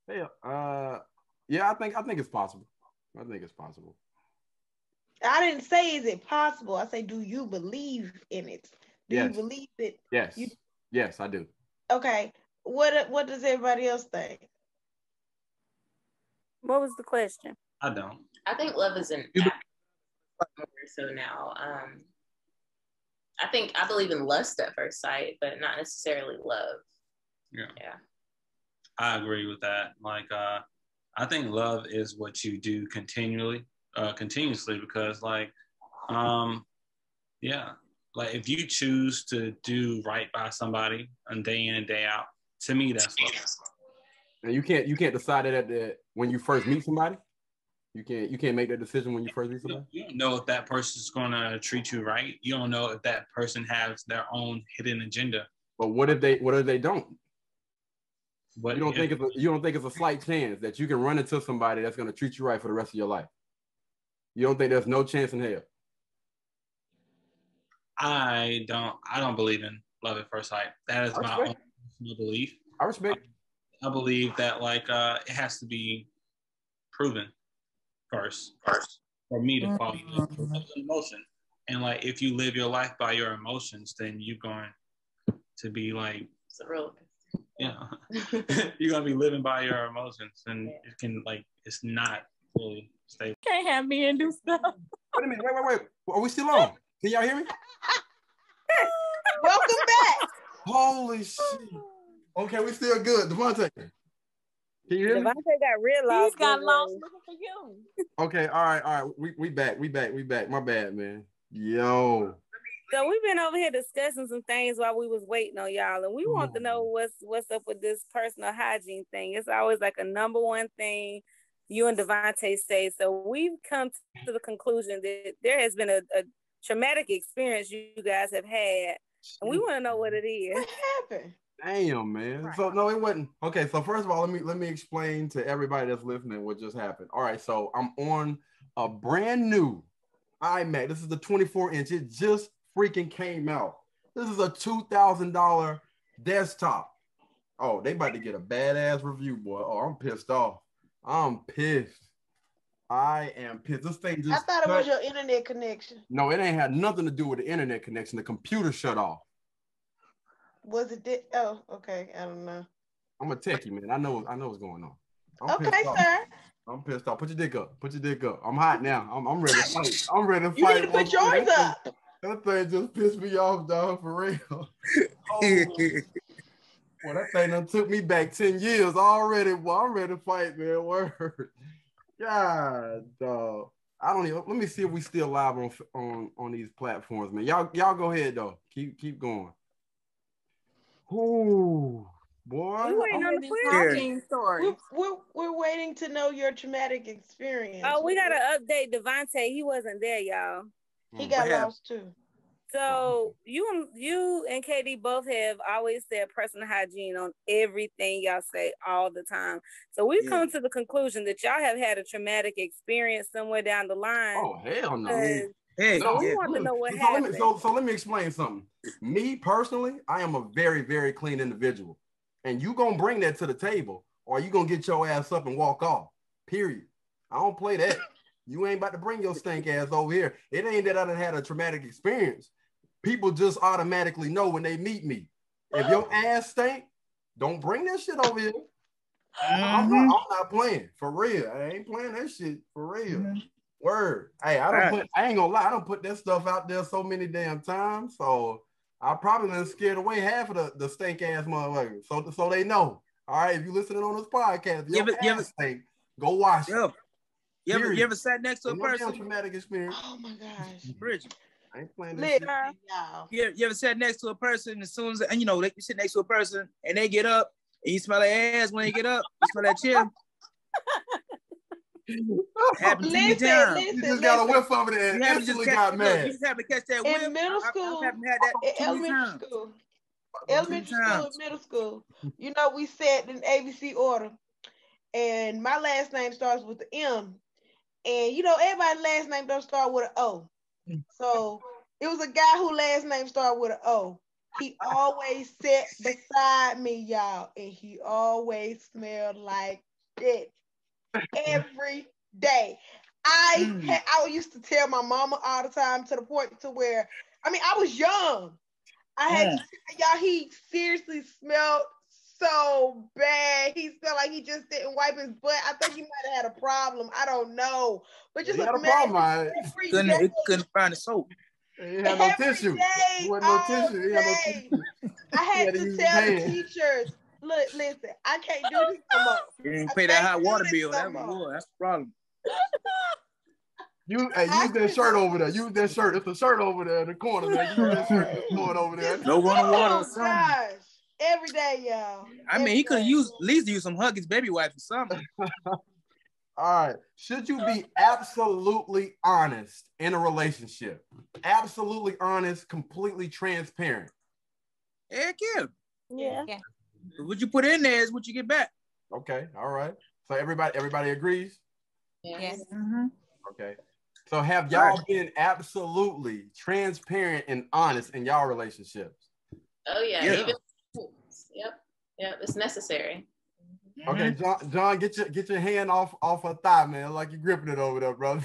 Yeah, I think it's possible. I think it's possible. I didn't say is it possible. I say, do you believe in it? Do you believe it? Yes. Yes, I do. Okay. What does everybody else think? What was the question? I don't. I think love is an act more so now. I believe in lust at first sight, but not necessarily love. Yeah. Yeah. I agree with that. Like, I think love is what you do continuously, because like, yeah, like if you choose to do right by somebody and day in and day out, to me, that's love. And you can't decide that when you first meet somebody. You can't make that decision when you first meet somebody. You don't know if that person's gonna treat you right. You don't know if that person has their own hidden agenda. But what if they don't? But you don't think it's a slight chance that you can run into somebody that's gonna treat you right for the rest of your life? You don't think there's no chance in hell? I don't believe in love at first sight. That is my own personal belief. I respect. I believe that like it has to be proven first for me to fall in love with an emotion. And like if you live your life by your emotions, then you're going to be like, it's a real, you're gonna be living by your emotions, and it can like it's not fully stable. Can't have me and do stuff. Wait a minute, wait. Are we still on? Can y'all hear me? Welcome back. Holy shit. Okay, we still good. Devontae. Can you hear me? Devontae got real lost. He's got lost looking for you. Okay, all right. We back. My bad, man. Yo. So we've been over here discussing some things while we was waiting on y'all, and we want to know what's up with this personal hygiene thing. It's always like a number one thing you and Devontae say. So we've come to the conclusion that there has been a traumatic experience you guys have had, and we want to know what it is. What happened? Damn, man. Right. So no, it wasn't. Okay, so first of all, let me explain to everybody that's listening what just happened. All right, so I'm on a brand new iMac. This is the 24-inch. It just freaking came out. This is a $2,000 desktop. Oh, they about to get a badass review, boy. Oh, I'm pissed off. I'm pissed. I am pissed. This thing just. I thought it was your internet connection. No, it ain't had nothing to do with the internet connection. The computer shut off. Was it? Oh, okay. I don't know. I'm a techie, man. I know what's going on. Okay, sir. I'm pissed off. Put your dick up. I'm hot now. I'm ready to fight. I'm ready to fight. You need to put yours up. That thing just pissed me off, dog, for real. Oh. Well, that thing done took me back 10 years already. Well, I'm ready to fight, man. Word. God, dog. I don't even. Let me see if we still live on these platforms, man. Y'all go ahead though. Keep going. Ooh, boy. We waiting on the story. We're waiting to know your traumatic experience. Oh, we gotta update Devontae. He wasn't there, y'all. He got lost too. So you and KD both have always said personal hygiene on everything y'all say all the time. So we've come to the conclusion that y'all have had a traumatic experience somewhere down the line. Oh, hell no. So we want to know what happened. So let me explain something. Me personally, I am a very, very clean individual. And you gonna bring that to the table or you gonna get your ass up and walk off. Period. I don't play that. You ain't about to bring your stink ass over here. It ain't that I done had a traumatic experience. People just automatically know when they meet me. If your ass stink, don't bring that shit over here. I'm not playing. For real. I ain't playing that shit. For real. Word. Hey, I ain't gonna lie. I don't put that stuff out there so many damn times. So I probably done scared away half of the stink ass motherfuckers. So they know. All right, if you listening on this podcast, your ass stink, go wash it. You ever sat next to a person? Traumatic experience. Oh my gosh, Bridget. I ain't playing this shit. You ever sat next to a person as soon as you sit next to a person and they get up and you smell their ass when they get up, you smell that chill. Happens to me down. You just got a whiff of it and instantly got mad. You just have to catch that whiff. In middle school, I haven't had that in elementary school. elementary school and middle school. You know, we said in ABC order, and my last name starts with the M, and you know, everybody's last name don't start with an O. So it was a guy whose last name started with an O. He always sat beside me, y'all, and he always smelled like it every day. I used to tell my mama all the time, to the point to where, I mean, I was young. I had to tell y'all, he seriously smelled so bad. He smelled like he just didn't wipe his butt. I think he might have had a problem. I don't know. But just imagine he couldn't find the soap. He had no tissue. He wasn't no tissue. He had no tissue. I had to tell the teachers, look, listen, I can't do this no more. You didn't pay that hot water bill. That's the problem. Use that shirt over there. Use that shirt. It's a shirt over there in the corner. Man. Use that shirt that's going over there. No running water. Oh gosh, every day, y'all. I mean, he could have at least used some Huggies baby wipes or something. All right. Should you be absolutely honest in a relationship? Absolutely honest, completely transparent. Heck yeah. Yeah. What you put in there is what you get back. Okay. All right. So everybody agrees? Yes. Mm-hmm. Okay. So have y'all been absolutely transparent and honest in y'all relationships? Oh yeah. Even, yep. It's necessary. Okay, John, get your hand off her thigh, man. Like you're gripping it over there, brother.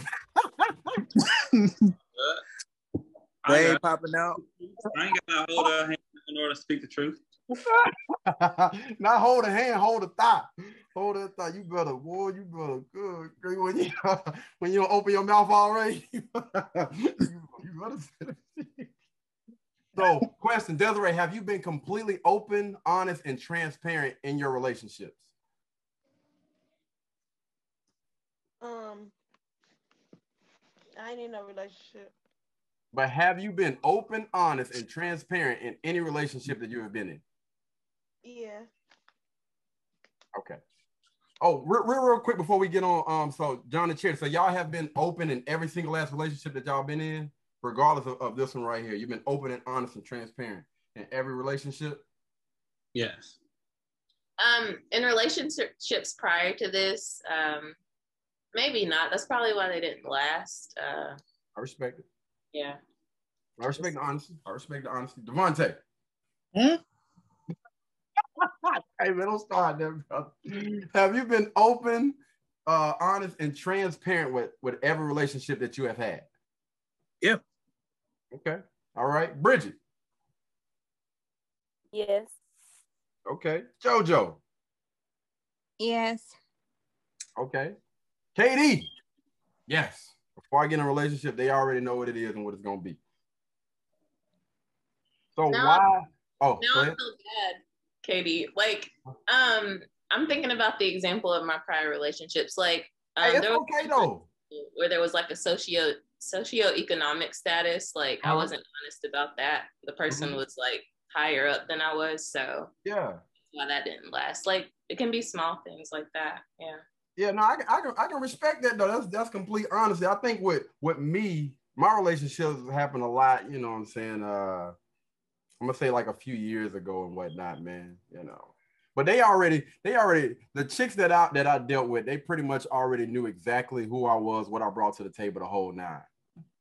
They ain't popping out. I ain't got to hold her hand in order to speak the truth. Not hold a hand, hold a thigh. Hold that thigh. You better good. When you don't open your mouth already. you better So, question, Desiree, have you been completely open, honest, and transparent in your relationships? I ain't in no relationship. But have you been open, honest, and transparent in any relationship that you have been in? Yeah. Okay. Oh, real quick before we get on, so John and Cherry, so y'all have been open in every single last relationship that y'all been in, regardless of this one right here. You've been open and honest and transparent in every relationship? Yes. In relationships prior to this, maybe not. That's probably why they didn't last. I respect it. Yeah. I respect the honesty. Devontae. Hey, man, don't start there, brother. Have you been open, honest, and transparent with every relationship that you have had? Yeah. Okay. All right. Bridget. Yes. Okay. JoJo. Yes. Okay. KD. Yes. Before I get in a relationship, they already know what it is and what it's gonna be. So why? Oh, now I feel bad, Katie. Like, I'm thinking about the example of my prior relationships. Like, hey, it's okay though. Where there was like a socioeconomic status. Like, I wasn't honest about that. The person was like higher up than I was, so yeah, that's why that didn't last. Like, it can be small things like that. Yeah. Yeah, no, I can respect that though. That's complete honesty. I think with me, my relationships happened a lot. You know what I'm saying? I'm gonna say like a few years ago and whatnot, man. You know, but they already the chicks that I dealt with, they pretty much already knew exactly who I was, what I brought to the table, the whole nine.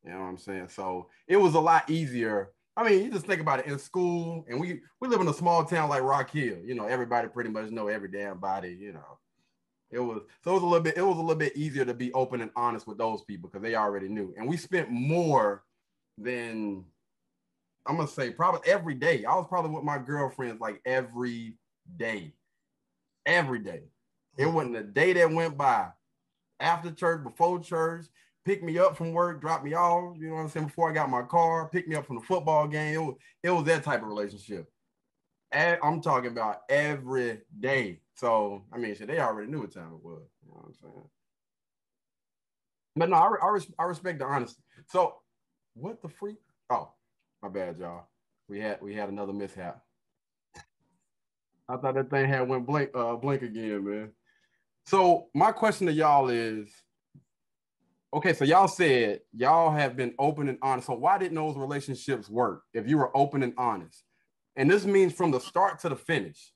You know what I'm saying? So it was a lot easier. I mean, you just think about it in school, and we live in a small town like Rock Hill. You know, everybody pretty much know every damn body. You know. It was a little bit easier to be open and honest with those people because they already knew. And we spent more than, I'm gonna say, probably every day. I was probably with my girlfriends like every day. Every day. It wasn't a day that went by after church, before church, pick me up from work, drop me off, you know what I'm saying, before I got my car, pick me up from the football game. It was that type of relationship. I'm talking about every day. So, I mean, they already knew what time it was. You know what I'm saying? But no, I respect the honesty. So, what the freak? Oh, my bad, y'all. We had another mishap. I thought that thing had went blink again, man. So, my question to y'all is, okay, so y'all said y'all have been open and honest. So, why didn't those relationships work if you were open and honest? And this means from the start to the finish.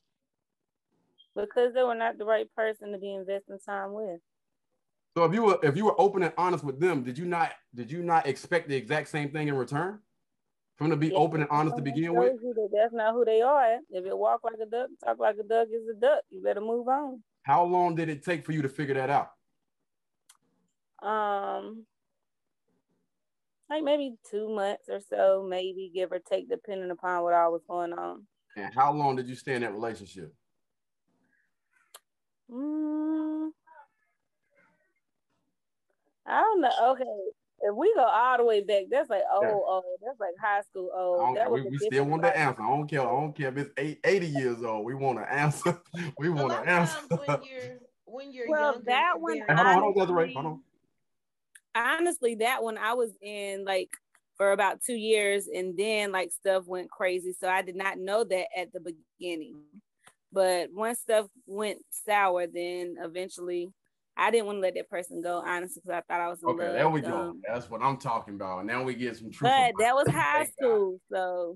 Because they were not the right person to be investing time with. So if you were open and honest with them, did you not expect the exact same thing in return? For them to be open and honest to begin with? That's not who they are. If it walk like a duck, talk like a duck is a duck. You better move on. How long did it take for you to figure that out? Like maybe 2 months or so, maybe give or take, depending upon what all was going on. And how long did you stay in that relationship? I don't know. Okay, if we go all the way back, that's like that's like high school old. We still want the answer. I don't care if it's 80 years old. We want an answer. We want an answer. When you're well, younger, that one. Hold on. Honestly, that one I was in like for about 2 years, and then like stuff went crazy. So I did not know that at the beginning. But once stuff went sour, then eventually I didn't want to let that person go, honestly, because I thought I was in love. Okay, there we go. That's what I'm talking about. Now we get some truth. But that was high school, so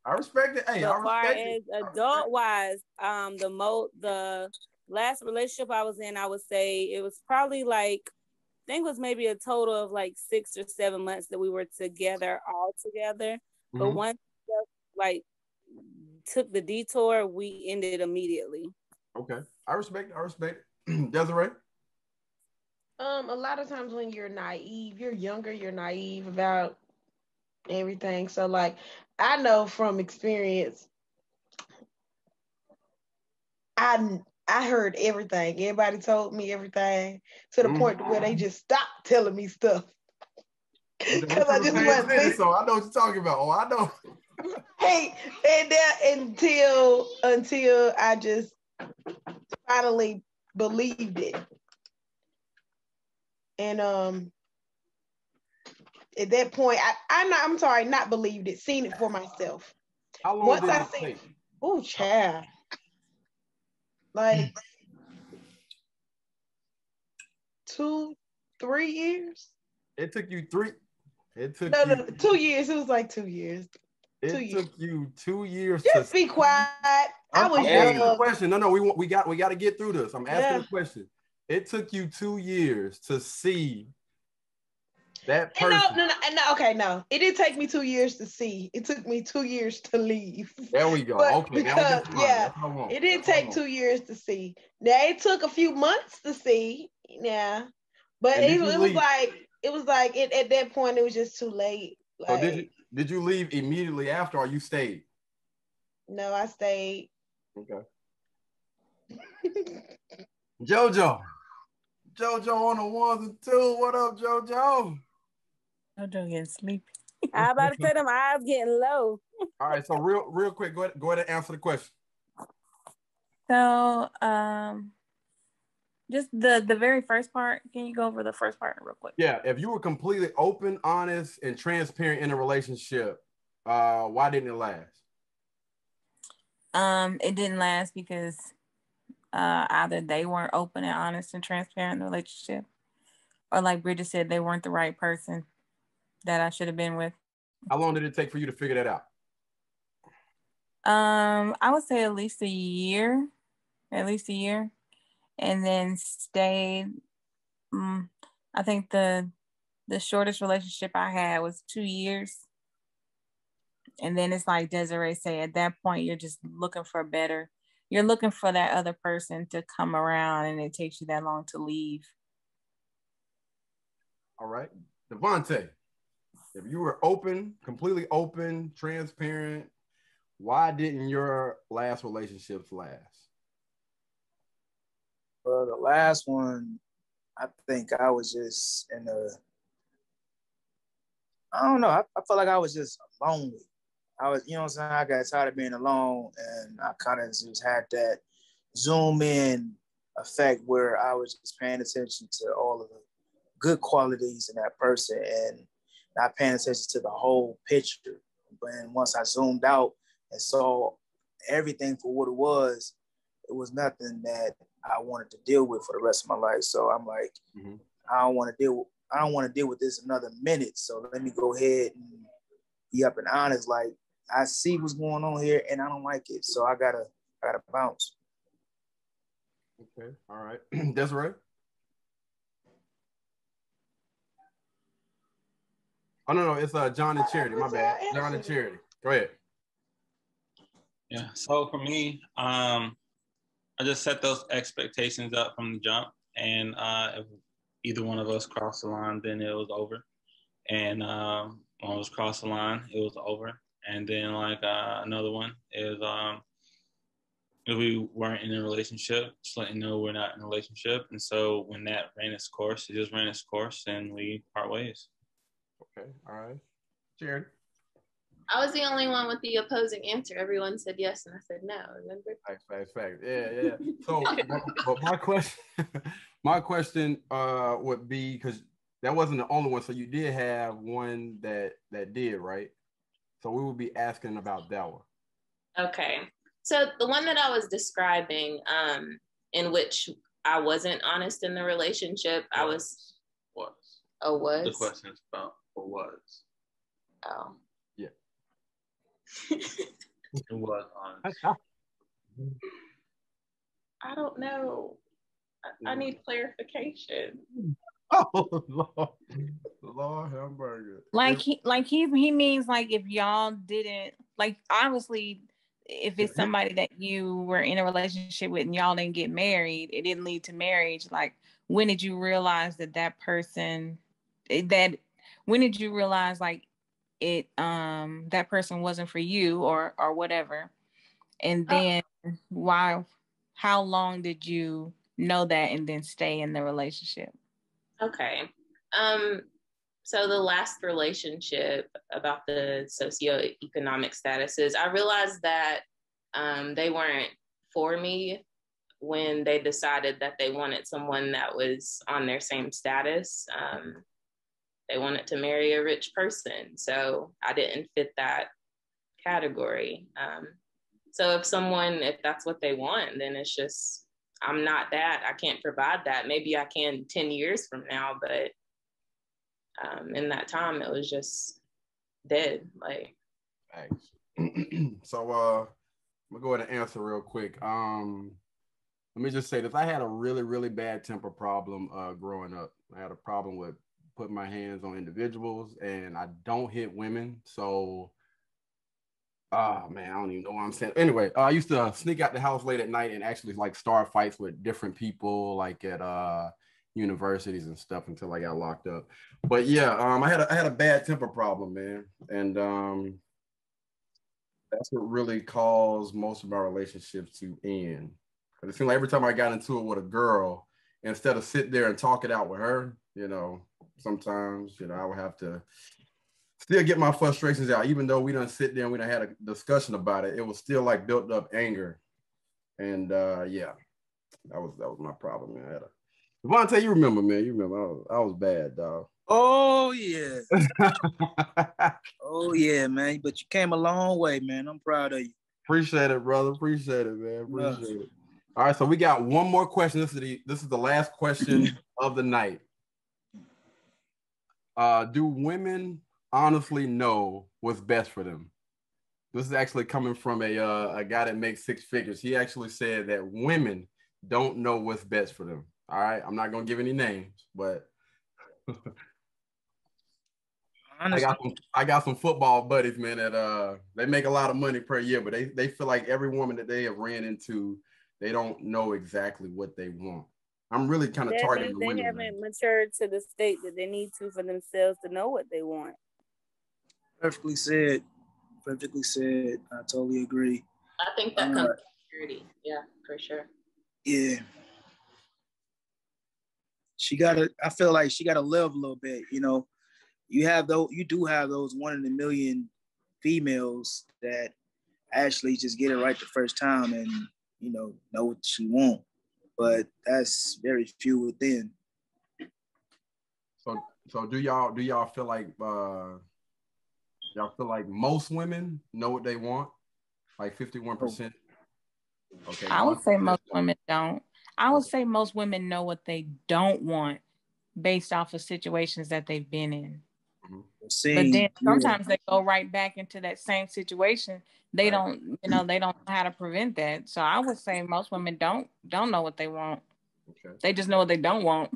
I respect it. Hey, as far as adult wise, the last relationship I was in, I would say it was probably like, I think it was maybe a total of like 6 or 7 months that we were together all together. But once like took the detour, we ended immediately. Okay, I respect it. Desiree? A lot of times when you're naive, you're younger, you're naive about everything. So like, I know from experience, I heard everything. Everybody told me everything to the point where they just stopped telling me stuff. Because I just wasn't listening. So I know what you're talking about. Oh, I know. Hey, and until I just finally believed it. And at that point, not believed it, seen it for myself. How long did it take? Oh, child. Like 2-3 years. It took you 3. It took 2 years. It was like 2 years. It took you 2 years. Just be quiet. I'm asking a question. No, we got to get through this. I'm asking a question. It took you 2 years to see that person. No. It didn't take me 2 years to see. It took me 2 years to leave. There we go. Okay. Because, it didn't take 2 years to see. Now it took a few months to see. Yeah, but it was like at that point it was just too late. Like, so did you leave immediately after, or you stayed? No, I stayed. Okay. JoJo on the 1s and 2s. What up, JoJo? JoJo getting sleepy. I about to say them eyes getting low. All right, so real quick, go ahead and answer the question. So, just the very first part. Can you go over the first part real quick? Yeah, if you were completely open, honest, and transparent in a relationship, why didn't it last? It didn't last because either they weren't open and honest and transparent in the relationship, or like Bridget said, they weren't the right person that I should have been with. How long did it take for you to figure that out? I would say at least a year, and then stayed. I think the shortest relationship I had was 2 years. And then it's like Desiree said, at that point, you're just looking for better. You're looking for that other person to come around, and it takes you that long to leave. All right. Devontae, if you were open, completely open, transparent, why didn't your last relationships last? Well, the last one, I think I was just I don't know. I felt like I was just lonely. I was, you know what I'm saying? I got tired of being alone, and I kind of just had that zoom in effect where I was just paying attention to all of the good qualities in that person and not paying attention to the whole picture. But once I zoomed out and saw everything for what it was nothing that I wanted to deal with for the rest of my life. So I'm like, I don't want to deal with this another minute. So let me go ahead and be up and honest. Like, I see what's going on here and I don't like it. So I gotta bounce. Okay, all right. Desiree? Oh no, it's John and Charity. My bad. John and Charity. Go ahead. Yeah. So for me, I just set those expectations up from the jump, and if either one of us crossed the line, then it was over. And when it was crossed the line, it was over. And then like another one is if we weren't in a relationship, just letting you know we're not in a relationship. And so when that ran its course, it just ran its course, and we part ways. Okay, all right. Jared? I was the only one with the opposing answer. Everyone said yes, and I said no. Remember? Fact. Yeah. So, but my question, would be, because that wasn't the only one. So you did have one that did, right? So we will be asking about that one. Okay. So the one that I was describing, in which I wasn't honest in the relationship, I was. Oh, was? The question is about what was. Oh. Yeah. It was honest. I don't know. I need clarification. Oh, Lord hamburger. He means like if y'all didn't, like, obviously if it's somebody that you were in a relationship with and y'all didn't get married, it didn't lead to marriage. Like, when did you realize that person, when did you realize like it, that person wasn't for you or whatever? And then how long did you know that and then stay in the relationship? Okay. So the last relationship, about the socioeconomic statuses, I realized that they weren't for me when they decided that they wanted someone that was on their same status. They wanted to marry a rich person. So I didn't fit that category. So if that's what they want, then it's just, I'm not that. I can't provide that. Maybe I can 10 years from now, but in that time, it was just dead. Like, thanks. So I'm gonna go ahead and answer real quick. Let me just say this: I had a really, really bad temper problem growing up. I had a problem with putting my hands on individuals, and I don't hit women. So, man, I don't even know what I'm saying. Anyway, I used to sneak out the house late at night and actually like start fights with different people, like at universities and stuff, until I got locked up. But yeah, I had a bad temper problem, man, and that's what really caused most of my relationships to end. Because it seemed like every time I got into it with a girl, instead of sit there and talk it out with her, sometimes I would have to still get my frustrations out, even though we done sit there and we done had a discussion about it. It was still like built up anger, and yeah, that was my problem, man. I had Devontae, you remember, man? You remember? I was bad, dog. Oh yeah. Oh yeah, man. But you came a long way, man. I'm proud of you. Appreciate it, brother. Appreciate it, man. Appreciate it. All right, so we got one more question. This is the last question of the night. Do women honestly know what's best for them? This is actually coming from a guy that makes six figures. He actually said that women don't know what's best for them. All right, I'm not gonna give any names, but I got some football buddies, man, that they make a lot of money per year, but they feel like every woman that they have ran into, they don't know exactly what they want. I'm really kind of targeting the women. They haven't matured to the state that they need to for themselves to know what they want. Perfectly said. I totally agree. I think that comes with maturity. Yeah, for sure. Yeah. I feel like she gotta live a little bit, you do have those 1 in a million females that actually just get it right the first time and know what she wants. But that's very few within. So do y'all feel like most women know what they want? Like 51%? Okay. I would say most women don't. I would say most women know what they don't want based off of situations that they've been in. But then sometimes they go right back into that same situation. They don't, they don't know how to prevent that. So I would say most women don't know what they want. Okay. They just know what they don't want.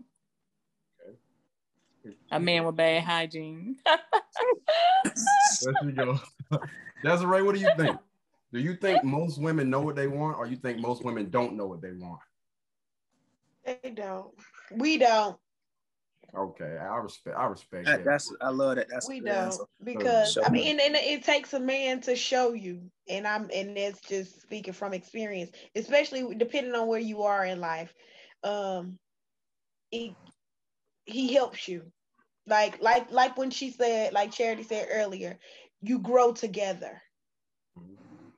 Okay. A man with bad hygiene. There you go. Desiree, what do you think? Do you think most women know what they want, or you think most women don't know what they want? They don't. We don't. Okay, I respect that. I love that. We don't, because I mean, and it takes a man to show you, and that's just speaking from experience, especially depending on where you are in life. He helps you, like when she said, like Charity said earlier, you grow together.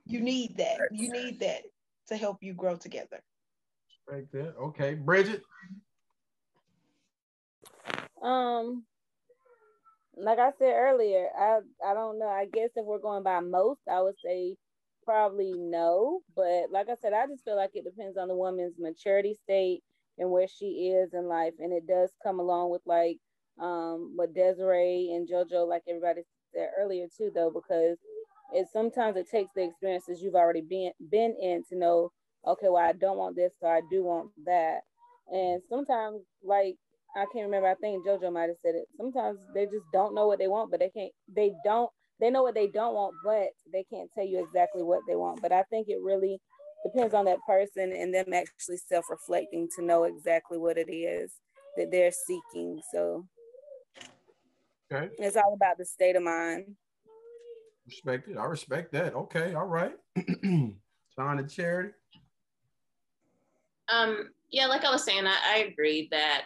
You need that. You need that to help you grow together. Right there. Okay, Bridget. Like I said earlier, I don't know. I guess if we're going by most, I would say probably no. But like I said, I just feel like it depends on the woman's maturity state and where she is in life. And it does come along with like what Desiree and JoJo, like everybody said earlier too, though, because sometimes it takes the experiences you've already been in to know, okay, well, I don't want this, so I do want that. And sometimes, like, I can't remember, I think JoJo might have said it, sometimes they just don't know what they want, but they know what they don't want, but they can't tell you exactly what they want. But I think it really depends on that person and them actually self-reflecting to know exactly what it is that they're seeking. So it's all about the state of mind. Respect it. I respect that. Okay, all right. Sean and Charity. Yeah, like I was saying, I agree that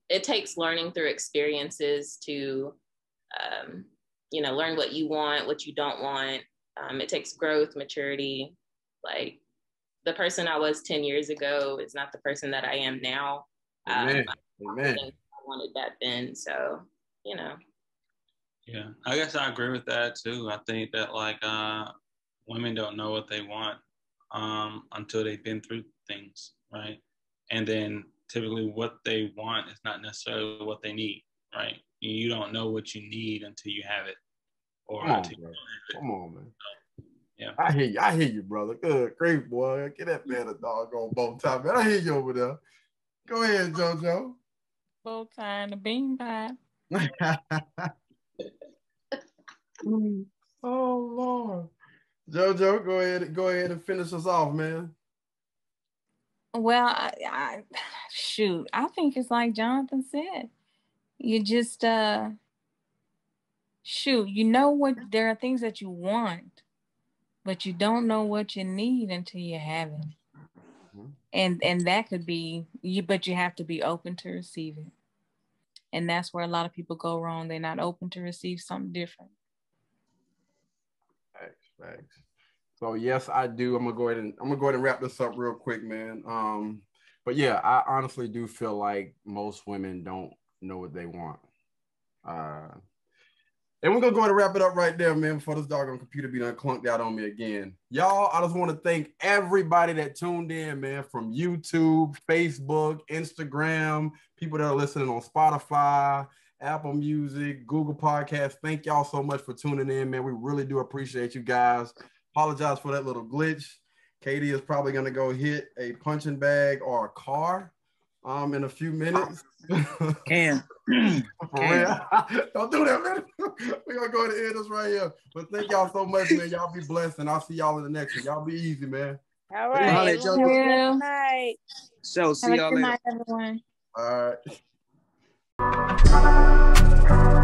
it takes learning through experiences to, learn what you want, what you don't want. It takes growth, maturity. Like the person I was 10 years ago is not the person that I am now. Amen. I wanted that then, so, Yeah, I guess I agree with that too. I think that like women don't know what they want until they've been through things, right? And then typically what they want is not necessarily what they need, right? You don't know what you need until you have it. Or Come on, man. So, yeah. I hear you, brother. Good, great boy. Get that man a doggone bow tie, man. I hear you over there. Go ahead, JoJo. Bow tie and a bean pie. Oh Lord. JoJo, go ahead and finish us off, man. Well, I think it's like Jonathan said. You just there are things that you want, but you don't know what you need until you have it. Mm-hmm. And that could be but you have to be open to receive it. And that's where a lot of people go wrong. They're not open to receive something different. Thanks. So yes, I do. I'm gonna go ahead and wrap this up real quick, man. But yeah, I honestly do feel like most women don't know what they want. And we're gonna go ahead and wrap it up right there, man, before this doggone computer be done clunked out on me again. Y'all, I just want to thank everybody that tuned in, man, from YouTube, Facebook, Instagram, people that are listening on Spotify, Apple Music, Google Podcasts. Thank y'all so much for tuning in, man. We really do appreciate you guys. Apologize for that little glitch. Katie is probably gonna go hit a punching bag or a car in a few minutes. Can. For real. Don't do that, man. We're gonna go ahead and end this right here. But thank y'all so much, man. Y'all be blessed, and I'll see y'all in the next one. Y'all be easy, man. All right. Good night. So see y'all later. Good night, everyone. All right.